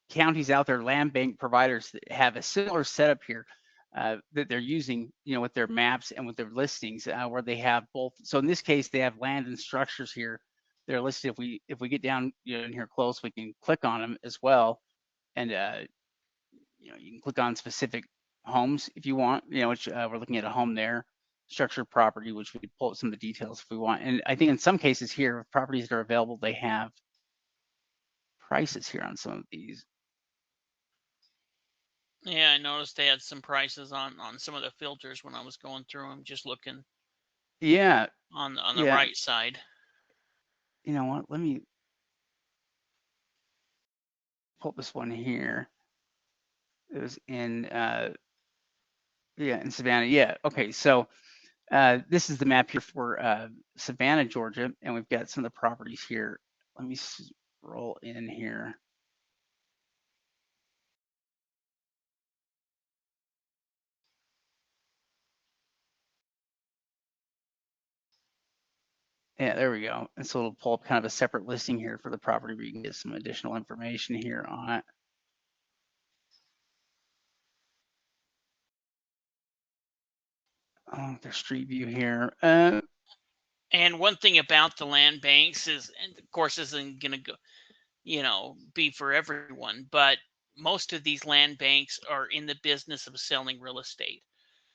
counties out there, land bank providers that have a similar setup here that they're using, with their maps and with their listings, where they have both. So in this case, they have land and structures here. They're listed. If we get down, in here close, we can click on them as well, and you can click on specific homes if you want. Which we're looking at a home there, structured property, which we could pull up some of the details if we want. And I think in some cases here, properties that are available, they have prices here on some of these. Yeah, I noticed they had some prices on some of the filters when I was going through them, just looking Yeah, on the yeah. right side. You know what? Let me pull this one here. It was in yeah, in Savannah. Yeah. Okay. So this is the map here for Savannah, Georgia, and we've got some of the properties here. Let me scroll in here. Yeah, there we go. And so it'll pull up kind of a separate listing here for the property where you can get some additional information here on it. Oh, there's street view here. And one thing about the land banks is, and of course, this isn't going to go, be for everyone, but most of these land banks are in the business of selling real estate.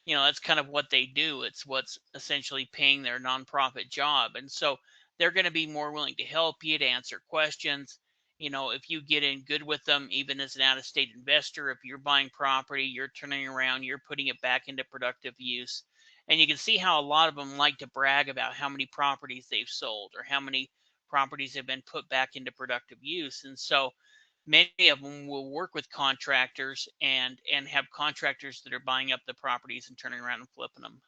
That's kind of what they do. It's what's essentially paying their nonprofit job. And so they're going to be more willing to help you, to answer questions. If you get in good with them, even as an out of state investor, if you're buying property, you're turning around, you're putting it back into productive use. And you can see how a lot of them like to brag about how many properties they've sold or how many properties have been put back into productive use. And so many of them will work with contractors and have contractors that are buying up the properties and turning around and flipping them.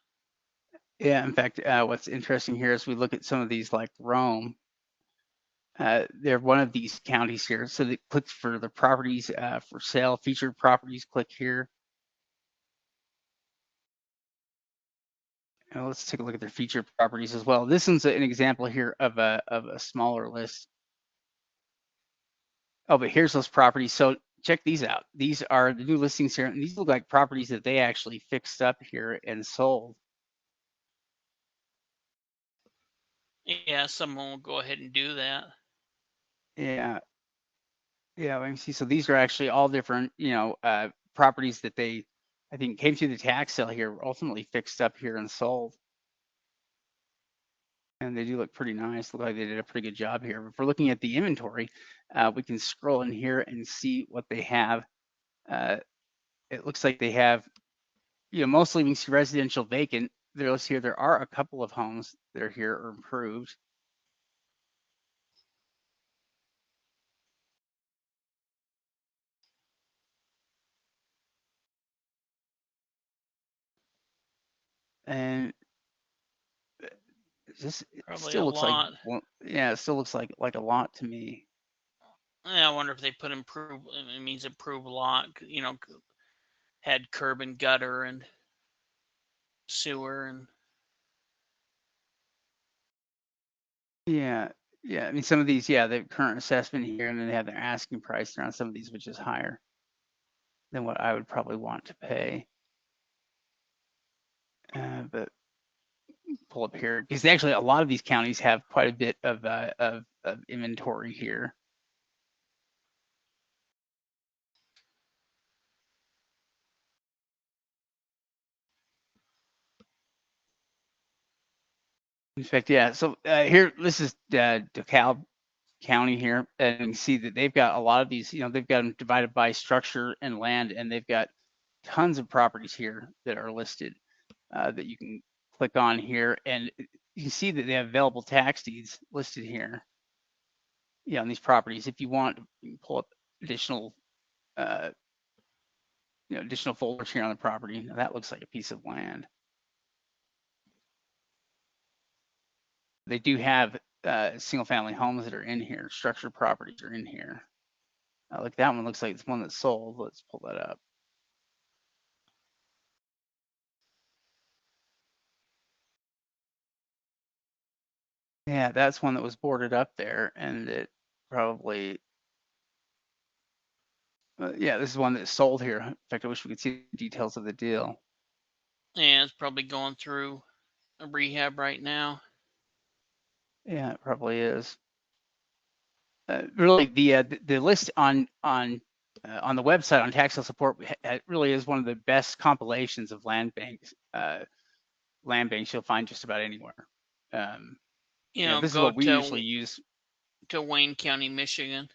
yeah, in fact, what's interesting here is we look at some of these like Rome. They're one of these counties here. So they click for the properties for sale, featured properties, click here. And let's take a look at their featured properties as well. This one's an example here of a smaller list. Oh, but here's those properties. So check these out. These are the new listings here, and these look like properties that they actually fixed up here and sold. Yeah, someone will go ahead and do that. Yeah, yeah. Let me see. So these are actually all different, properties that they, I think, came through the tax sale here, ultimately fixed up here and sold. And they do look pretty nice. Look like they did a pretty good job here. If we're looking at the inventory, we can scroll in here and see what they have. Uh, it looks like they have, mostly we can see residential vacant. They're listed here. There are a couple of homes that are here or improved. And it Probably still a looks like, lot. well, yeah, it still looks like a lot to me. I wonder if they put improve. It means improve a lot. Had curb and gutter and sewer and. Yeah, yeah. I mean, some of these, yeah, the current assessment here, and then they have their asking price around some of these, which is higher than what I would probably want to pay. But pull up here because actually a lot of these counties have quite a bit of inventory here. In fact, yeah. So here, this is DeKalb County here, and you can see that they've got a lot of these. They've got them divided by structure and land, and they've got tons of properties here that are listed that you can click on here, and you can see that they have available tax deeds listed here. Yeah, on these properties. If you want, you can pull up additional, uh, additional folders here on the property. Now that looks like a piece of land. They do have single-family homes that are in here. Structured properties are in here. Look, that one looks like it's one that's sold. Let's pull that up. Yeah, that's one that was boarded up there, and it probably, yeah, this is one that's sold here. In fact, I wish we could see the details of the deal. Yeah, it's probably going through a rehab right now. Yeah, it probably is. Really, the list on the website on tax sale support really is one of the best compilations of land banks you'll find just about anywhere. Um, this is Go what we usually use. to Wayne County, Michigan.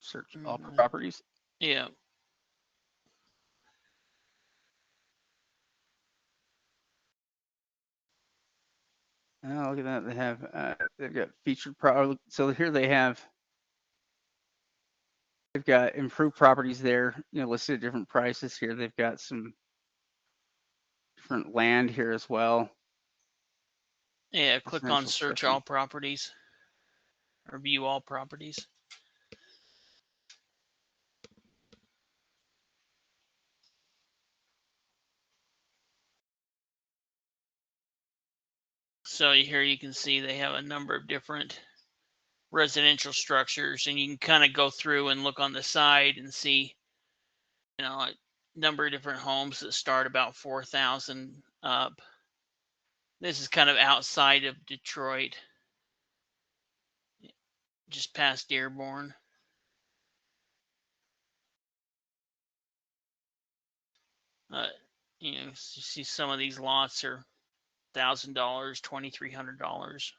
Search all properties. Yeah. Oh, look at that. They've got featured so here they've got improved properties there, listed at different prices here. They've got some different land here as well. Yeah, click on Residential search structure. all properties or view all properties. So here you can see they have a number of different residential structures, and you can kind of go through and look on the side and see, a number of different homes that start about 4,000 up. This is kind of outside of Detroit, just past Dearborn. Uh, you see some of these lots are $1,000, $2,300.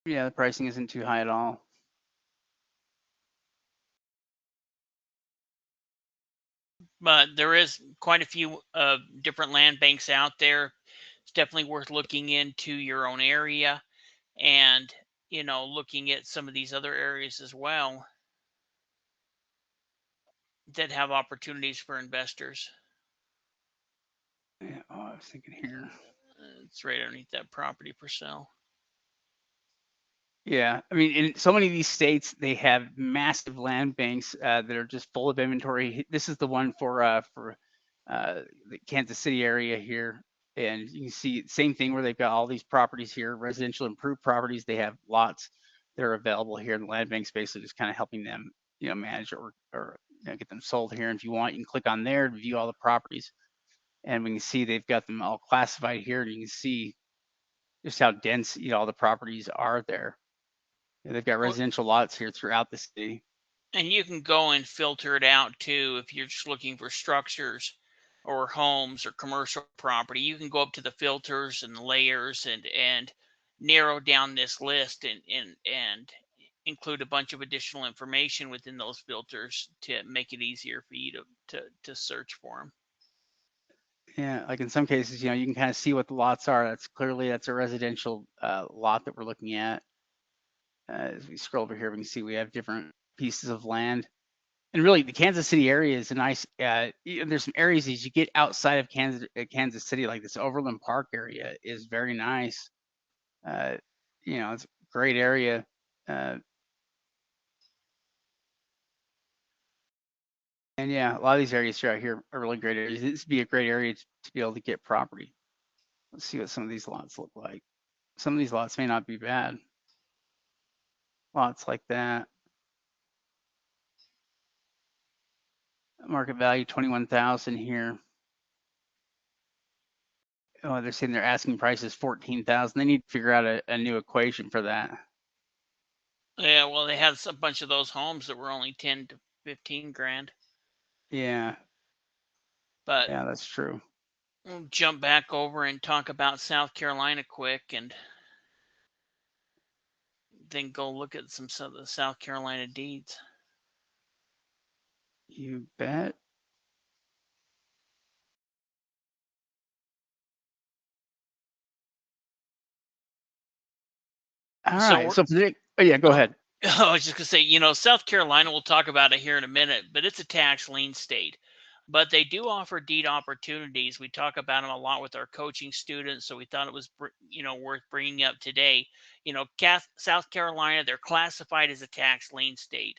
Yeah, the pricing isn't too high at all. But there is quite a few different land banks out there. It's definitely worth looking into your own area and looking at some of these other areas as well that have opportunities for investors. Yeah, I was thinking here. It's right underneath that property for sale. Yeah, I mean, in so many of these states, they have massive land banks that are just full of inventory. This is the one for the Kansas City area here, and you can see same thing where they've got all these properties here, residential improved properties. They have lots that are available here. The land bank's basically just kind of helping them, manage or get them sold here. And if you want, you can click on there to view all the properties, and we can see they've got them all classified here, and you can see just how dense all the properties are there. They've got Well, residential lots here throughout the city. and you can go and filter it out too if you're just looking for structures or homes or commercial property. You can go up to the filters and the layers and narrow down this list and include a bunch of additional information within those filters to make it easier for you to search for them. Yeah, like in some cases, you can kind of see what the lots are. That's a residential lot that we're looking at. As we scroll over here, we can see we have different pieces of land. And really, the Kansas City area is a nice. There's some areas as you get outside of Kansas City, like this Overland Park area, is very nice. Uh, it's a great area. Uh, and yeah, a lot of these areas out here are really great areas. This would be a great area to be able to get property. Let's see what some of these lots look like. Some of these lots may not be bad. Lots like that. Market value 21,000 here. Oh, they're saying their asking price is 14,000. They need to figure out a new equation for that. Yeah, well, they had a bunch of those homes that were only 10 to 15 grand. Yeah, But yeah, that's true. we'll jump back over and talk about South Carolina quick, and then go look at some of the South Carolina deeds. You bet. All right. So So, oh yeah, go Oh, ahead. I was just gonna say, South Carolina, we'll talk about it here in a minute, but it's a tax lien state. But they do offer deed opportunities. We talk about them a lot with our coaching students, so we thought it was, worth bringing up today. South Carolina, they're classified as a tax lien state,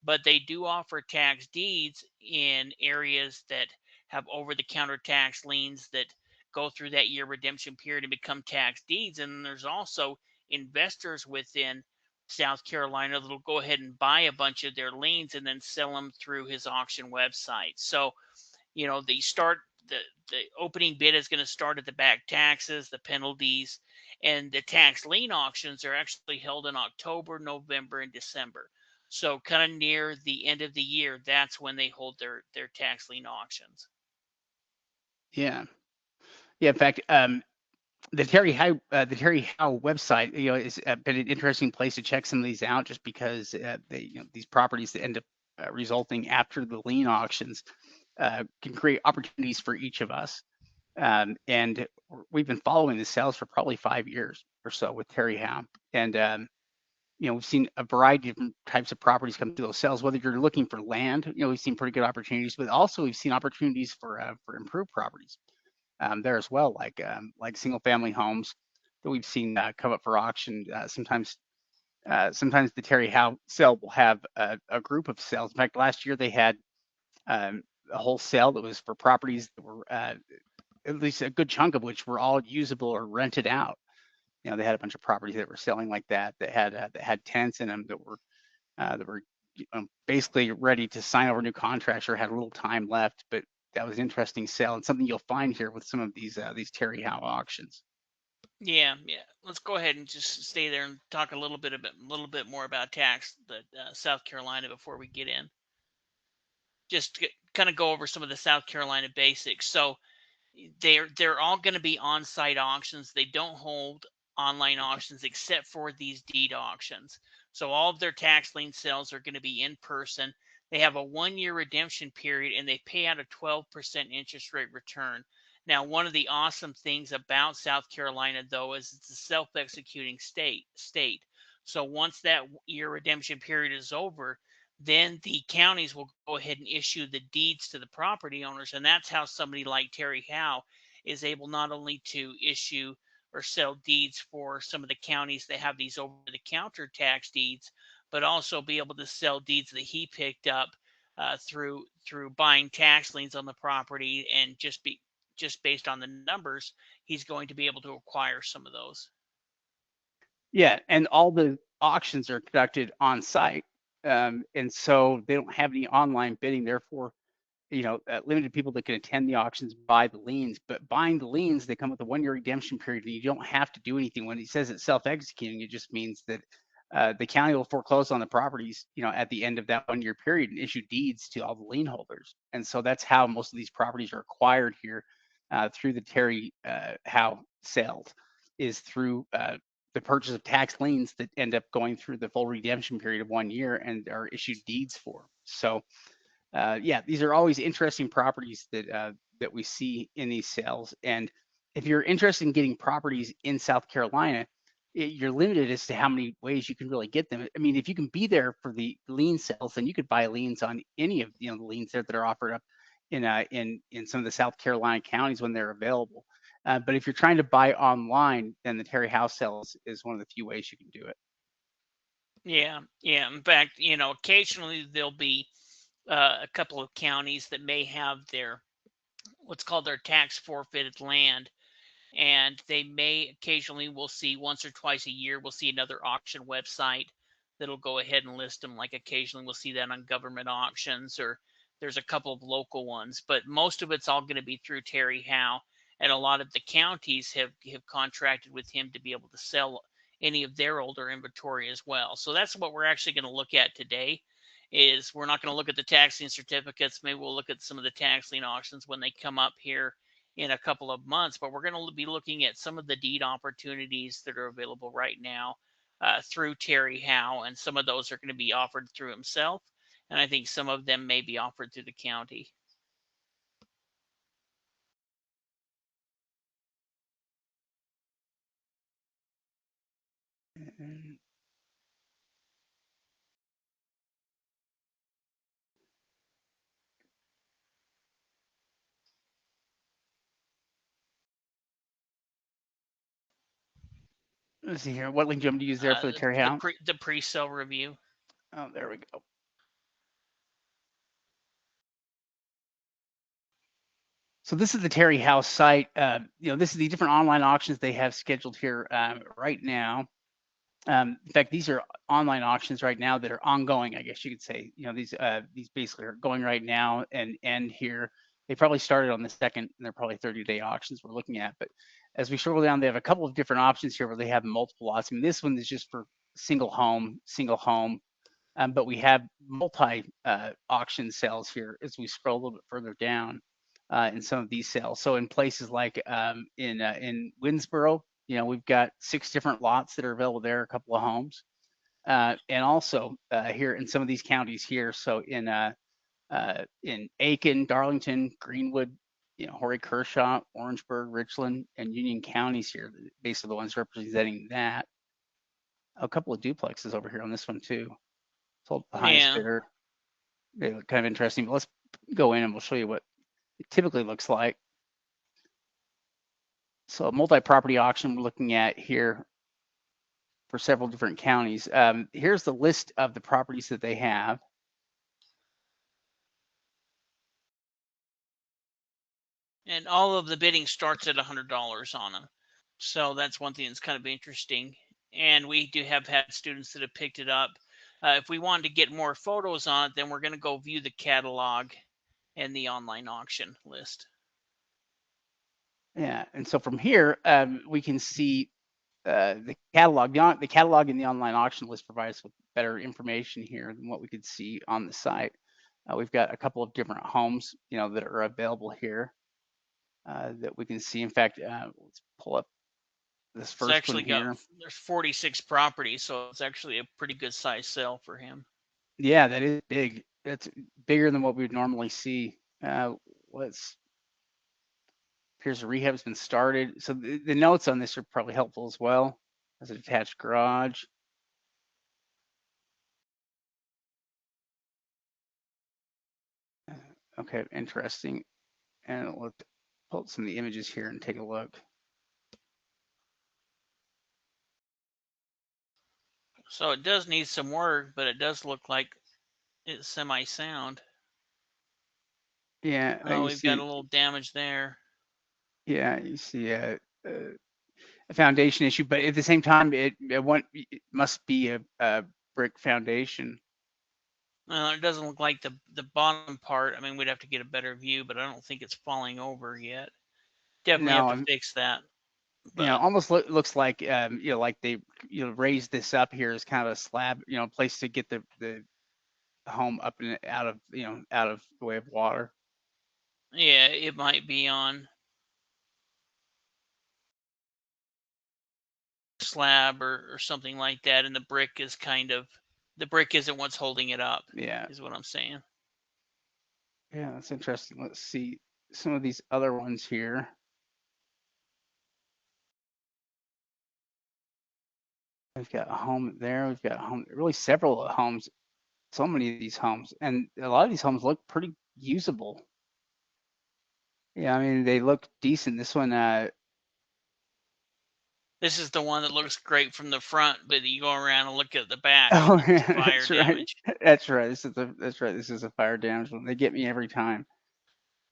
but they do offer tax deeds in areas that have over-the-counter tax liens that go through that year redemption period and become tax deeds. And there's also investors within South Carolina that'll go ahead and buy a bunch of their liens and then sell them through his auction website. So, the start the opening bid is going to start at the back taxes, the penalties, and the tax lien auctions are actually held in October, November, and December. So, kind of near the end of the year, that's when they hold their tax lien auctions. Yeah, yeah. In fact, the Terry Howe website, is been an interesting place to check some of these out, just because these properties that end up resulting after the lien auctions can create opportunities for each of us. And we've been following the sales for probably 5 years or so with Terry Howe, and we've seen a variety of different types of properties come through those sales. Whether you're looking for land, we've seen pretty good opportunities, but also we've seen opportunities for improved properties there as well, like single family homes that we've seen come up for auction. Sometimes the Terry Howe sale will have a group of sales. In fact, last year they had a whole sale that was for properties that were at least a good chunk of which were all usable or rented out. They had a bunch of properties that were selling like that had tenants in them that were basically ready to sign over new contracts or had a little time left. But that was an interesting sale and something you'll find here with some of these Terry Howe auctions. Yeah, yeah. Let's go ahead and just stay there and talk a little bit more about South Carolina before we get in. Just to kind of go over some of the South Carolina basics. So they're all going to be on-site auctions. They don't hold online auctions except for these deed auctions. So all of their tax lien sales are going to be in person. They have a 1-year redemption period and they pay out a 12% interest rate return. Now, one of the awesome things about South Carolina, though, is it's a self-executing state. So once that year redemption period is over, then the counties will go ahead and issue the deeds to the property owners. And that's how somebody like Terry Howe is able not only to issue or sell deeds for some of the counties that have these over the counter tax deeds, but also be able to sell deeds that he picked up through buying tax liens on the property, and just based on the numbers, he's going to be able to acquire some of those. Yeah, and all the auctions are conducted on site, and so they don't have any online bidding. Therefore, limited people that can attend the auctions buy the liens. But buying the liens, they come with a 1-year redemption period, and you don't have to do anything. When he says it's self-executing, it just means that the county will foreclose on the properties, at the end of that 1-year period and issue deeds to all the lien holders. And so that's how most of these properties are acquired here through the Terry Howe sales, is through the purchase of tax liens that end up going through the full redemption period of 1 year and are issued deeds for. So yeah, these are always interesting properties that we see in these sales. And if you're interested in getting properties in South Carolina, you're limited as to how many ways you can really get them. I mean, if you can be there for the lien sales, then you could buy liens on any of the liens there that are offered up in some of the South Carolina counties when they're available. But if you're trying to buy online, then the Terry House sales is one of the few ways you can do it. Yeah, yeah. In fact, occasionally there'll be a couple of counties that may have their what's called their tax forfeited land, and they may occasionally, we'll see once or twice a year, we'll see another auction website that'll go ahead and list them. Like occasionally we'll see that on government auctions, or there's a couple of local ones, but most of it's all going to be through Terry Howe. And a lot of the counties have contracted with him to be able to sell any of their older inventory as well. So that's what we're actually going to look at today. Is we're not going to look at the tax lien certificates. Maybe we'll look at some of the tax lien auctions when they come up here in a couple of months. But we're going to be looking at some of the deed opportunities that are available right now through Terry Howe, and some of those are going to be offered through himself, and I think some of them may be offered through the county. Let's see here. What link do you want me to use there for the Terry Howe? The pre-sale review. Oh, there we go. So this is the Terry House site. This is the different online auctions they have scheduled here right now. In fact, these are online auctions right now that are ongoing, I guess you could say. These basically are going right now and end here. They probably started on the 2nd, and they're probably 30-day auctions we're looking at. But as we scroll down, they have a couple of different options here where they have multiple lots. I mean, this one is just for single home. But we have multi auction sales here as we scroll a little bit further down in some of these sales. So in places like in Winsboro, we've got 6 different lots that are available there, a couple of homes. And also here in some of these counties here, so in Aiken, Darlington, Greenwood, Horry, Kershaw, Orangeburg, Richland, and Union counties here, basically the ones representing that. A couple of duplexes over here on this one too. Sold the highest bidder. They look kind of interesting, but let's go in and we'll show you what it typically looks like. So a multi-property auction we're looking at here for several different counties. Here's the list of the properties that they have. And all of the bidding starts at $100 on them. So that's one thing that's kind of interesting. And we do have had students that have picked it up. If we wanted to get more photos on it, then we're going to go view the catalog and the online auction list. Yeah, and so from here, we can see the catalog. The catalog in the online auction list provides us with better information here than what we could see on the site. We've got a couple of different homes, that are available here that we can see. In fact, let's pull up this first one here. There's 46 properties, so it's actually a pretty good size sale for him. Yeah, that is big. That's bigger than what we would normally see. Here's the rehab's been started. So the notes on this are probably helpful as well. As a detached garage. Okay, interesting. And let's pull up some of the images here and take a look. So it does need some work, but it does look like it's semi-sound. Yeah. Oh, we've got a little damage there. Yeah, you see a foundation issue, but at the same time, it must be a brick foundation. It doesn't look like the bottom part. I mean, we'd have to get a better view, but I don't think it's falling over yet. Definitely have to fix that. But almost looks like like they raised this up here as kind of a slab, place to get the home up and out of out of the way of water. Yeah, it might be on slab or something like that, and the brick isn't what's holding it up. Yeah, is what I'm saying. Yeah, that's interesting. Let's see some of these other ones here. We've got a home there. We've got a home, really several homes. So many of these homes, and a lot of these homes look pretty usable. Yeah, I mean they look decent. This one, this is the one that looks great from the front, but you go around and look at the back. Oh, and it's fire damage. That's right. That's right. This is a fire damage one. They get me every time.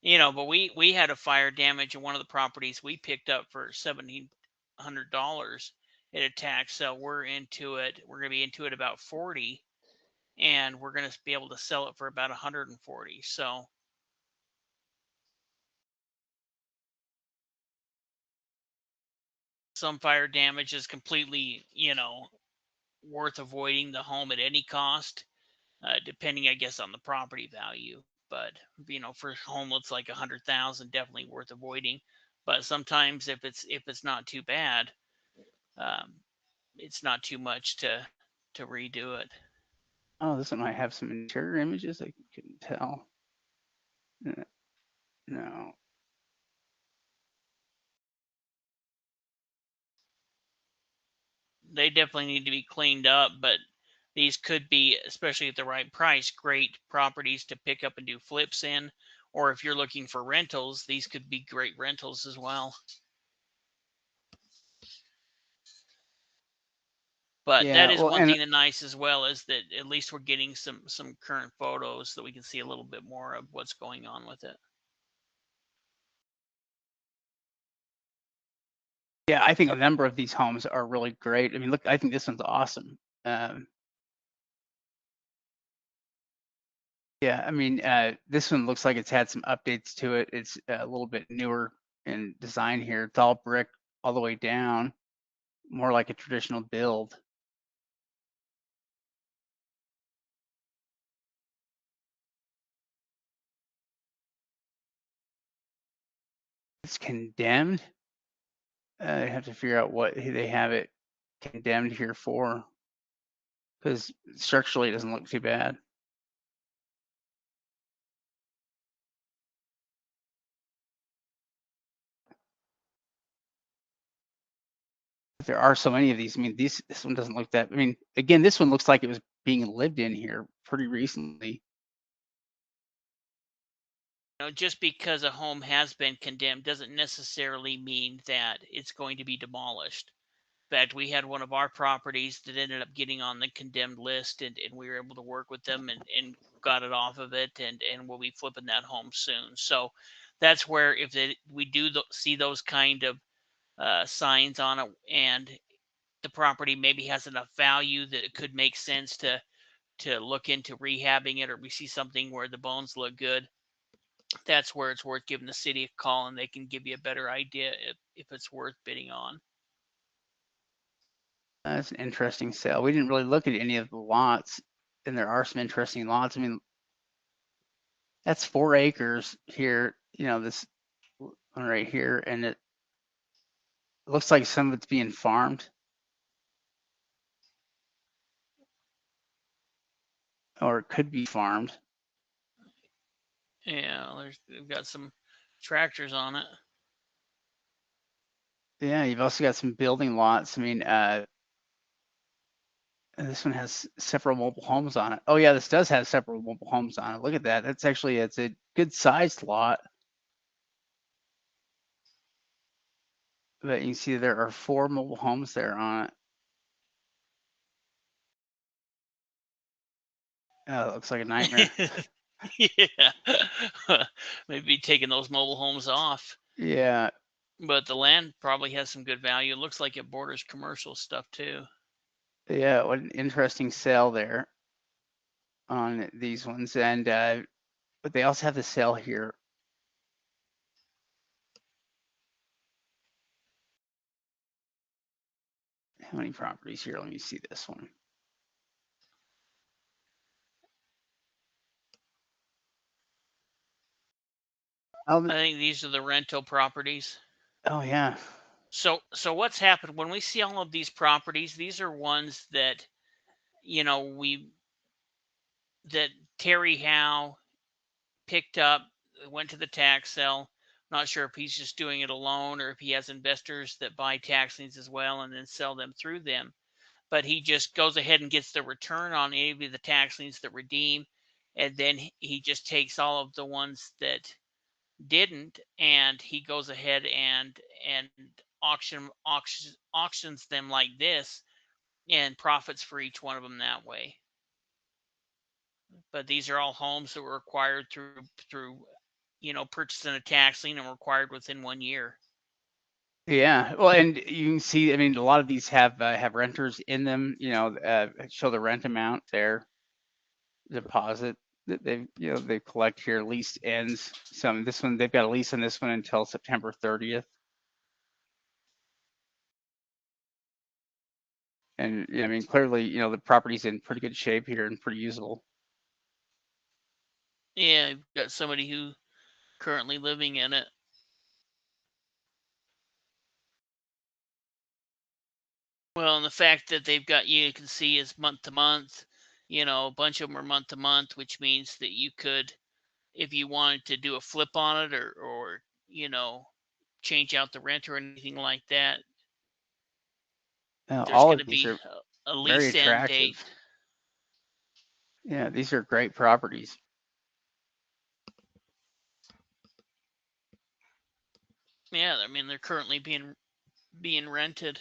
But we had a fire damage in one of the properties we picked up for $1,700 at a tax sale. We're going to be into it about 40, and we're going to be able to sell it for about 140. So some fire damage is completely, worth avoiding the home at any cost, depending, I guess, on the property value. But for a home that's like 100,000, definitely worth avoiding. But sometimes if it's not too bad, um, it's not too much to redo it. Oh, this one might have some interior images. I couldn't tell. No. They definitely need to be cleaned up, but these could be, especially at the right price, great properties to pick up and do flips in. Or if you're looking for rentals, these could be great rentals as well. But that Yeah. is Well, one and thing that nice as well is that at least we're getting some current photos so that we can see a little bit more of what's going on with it. yeah, I think a number of these homes are really great. I mean, look, I think this one's awesome. Um, yeah, I mean, this one looks like it's had some updates to it. It's a little bit newer in design here. It's all brick all the way down, more like a traditional build. It's condemned. I have to figure out what they have it condemned here for, because structurally it doesn't look too bad. There are so many of these. I mean, this one doesn't look that. I mean, again, this one looks like it was being lived in here pretty recently. Just because a home has been condemned doesn't necessarily mean that it's going to be demolished. In fact, we had one of our properties that ended up getting on the condemned list, and we were able to work with them and got it off of it, and we'll be flipping that home soon. So that's where if we do see those kind of signs on it, and the property maybe has enough value that it could make sense to look into rehabbing it, or we see something where the bones look good, that's where it's worth giving the city a call, and they can give you a better idea if it's worth bidding on. That's an interesting sale. We didn't really look at any of the lots, and there are some interesting lots. I mean, that's 4 acres here. This one right here, and it looks like some of it's being farmed, or it could be farmed. Yeah, they've got some tractors on it. Yeah, you've also got some building lots. I mean, this one has several mobile homes on it. Oh yeah, this does have several mobile homes on it. Look at that. It's a good sized lot. But you can see there are 4 mobile homes there on it. Oh, it looks like a nightmare. Yeah, maybe taking those mobile homes off. Yeah, But the land probably has some good value. It looks like it borders commercial stuff too. yeah, what an interesting sale there on these ones. And but they also have the sale here. How many properties here? Let me see this one. I Oh, think these are the rental properties. oh yeah. So what's happened when we see all of these properties? These are ones that we that Terry Howe picked up, went to the tax sale. Not sure if he's just doing it alone or if he has investors that buy tax liens as well and then sell them through them. But he just goes ahead and gets the return on any of the tax liens that redeem, and then he just takes all of the ones that didn't, and he goes ahead and auctions them like this, and profits for each one of them that way. But these are all homes that were acquired through purchasing a tax lien and required within 1 year. Yeah, well, and you can see, I mean, a lot of these have renters in them, show the rent amount there, deposit that they collect here. Lease ends. Some this one they've got a lease on this one until September 30th. And I mean, clearly, the property's in pretty good shape here and pretty usable. Yeah, you've got somebody who currently living in it. Well, and the fact that they've got, you can see, is month to month. A bunch of them are month to month, which means that you could, if you wanted to do a flip on it, or change out the rent or anything like that, there's All going of to these be are a very lease end attractive. date. Yeah, these are great properties. Yeah, I mean, they're currently being rented.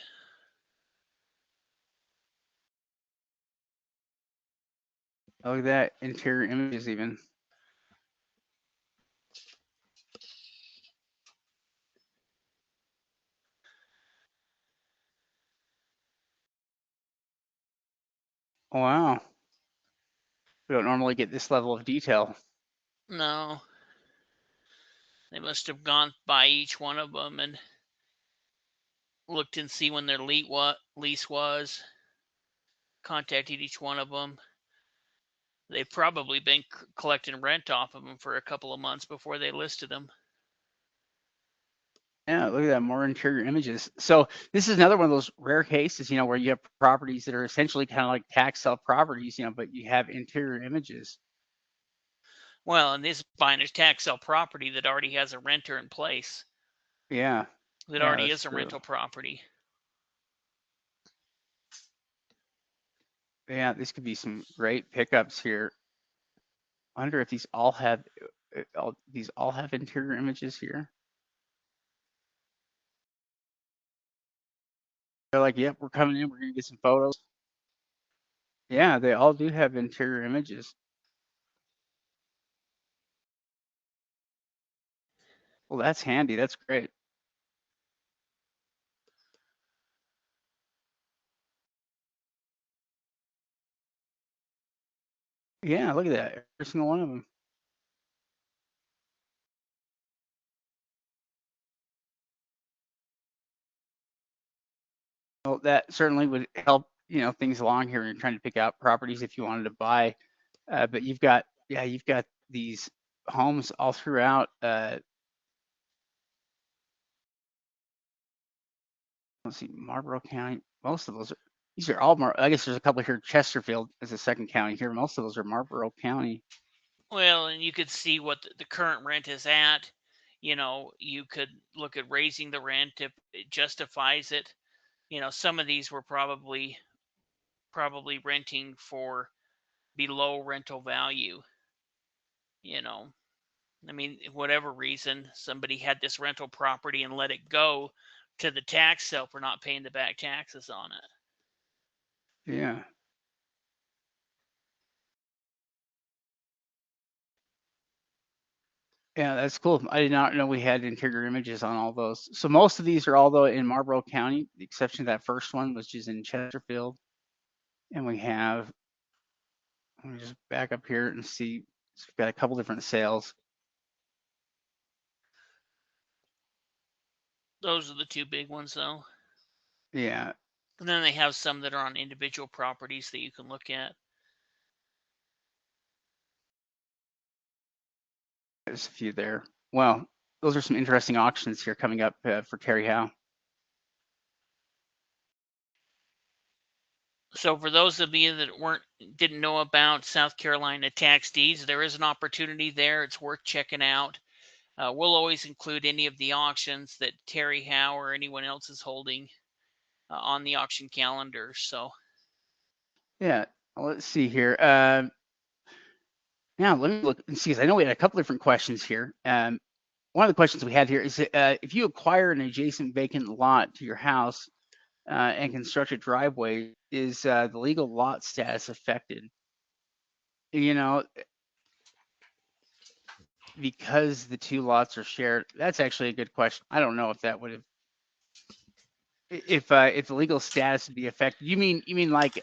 Look at that, interior images even. Wow, we don't normally get this level of detail. No, they must have gone by each one of them and looked and see when their lease was, contacted each one of them. They've probably been collecting rent off of them for a couple of months before they listed them. Yeah, look at that, more interior images. So this is another one of those rare cases, where you have properties that are essentially kind of like tax sale properties, but you have interior images. Well, and this buying a tax sale property that already has a renter in place, Yeah, that yeah, already that's is a true. rental property. Yeah, these could be some great pickups here. I wonder if these all have interior images here. They're like, yep, we're coming in. We're gonna get some photos. Yeah, they all do have interior images. Well, that's handy. That's great. Yeah, look at that. Every single one of them. Well, that certainly would help, things along here when you're trying to pick out properties if you wanted to buy. But you've got these homes all throughout. Let's see, Marlborough County. Most of these are all I guess there's a couple here. Chesterfield is the second county here. Most of those are Marlborough County. Well, and you could see what the current rent is at. You could look at raising the rent if it justifies it. Some of these were probably renting for below rental value. You know, I mean, whatever reason, somebody had this rental property and let it go to the tax sale for not paying the back taxes on it. Yeah. Yeah, that's cool. I did not know we had interior images on all those. So most of these are all though in Marlborough County, the exception of that first one, which is in Chesterfield. And let me just back up here and see. So we've got a couple different sales. Those are the two big ones, though. Yeah, And then they have some that are on individual properties that you can look at. there's a few there. Well, those are some interesting auctions here coming up for Terry Howe. So for those of you that didn't know about South Carolina tax deeds, there is an opportunity there. It's worth checking out. We'll always include any of the auctions that Terry Howe or anyone else is holding on the auction calendar. So Yeah, let's see here. Now let me look and see, because I know we had a couple different questions here. One of the questions we had here is if you acquire an adjacent vacant lot to your house and construct a driveway, is the legal lot status affected? You know, because the two lots are shared. That's actually a good question. I don't know if that would have if the legal status would be affected. You mean like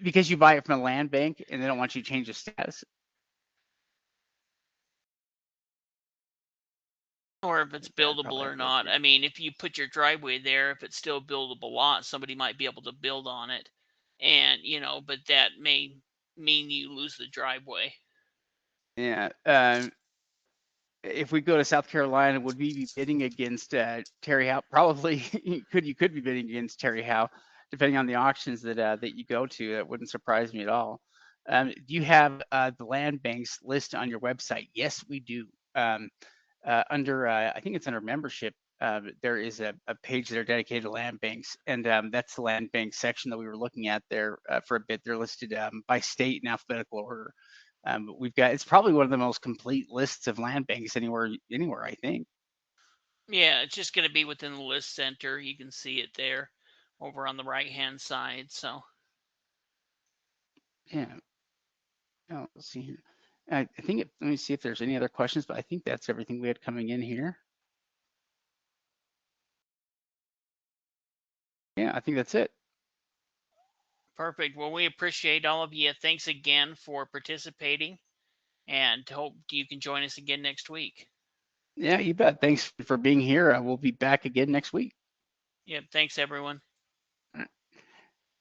because you buy it from a land bank and they don't want you to change the status? Or if it's That'd buildable probably or work not. here. I mean, if you put your driveway there, if it's still a buildable lot, somebody might be able to build on it. And, but that may mean you lose the driveway. Yeah. If we go to South Carolina, would we be bidding against Terry Howe? Probably you could be bidding against Terry Howe, depending on the auctions that you go to. That wouldn't surprise me at all. Do you have the land banks list on your website? Yes, we do. Under I think it's under membership. There is a page that are dedicated to land banks, and that's the land bank section that we were looking at there for a bit. They're listed by state in alphabetical order. We've got it's probably one of the most complete lists of land banks anywhere I think. Yeah, it's just going to be within the list center. You can see it there over on the right hand side. So Yeah. Oh, let's see here. I think let me see if there's any other questions, but I think that's everything we had coming in here. Yeah, I think that's it. perfect. Well, we appreciate all of you. Thanks again for participating and hope you can join us again next week. Yeah, you bet. Thanks for being here. We'll be back again next week. Yep. Thanks, everyone.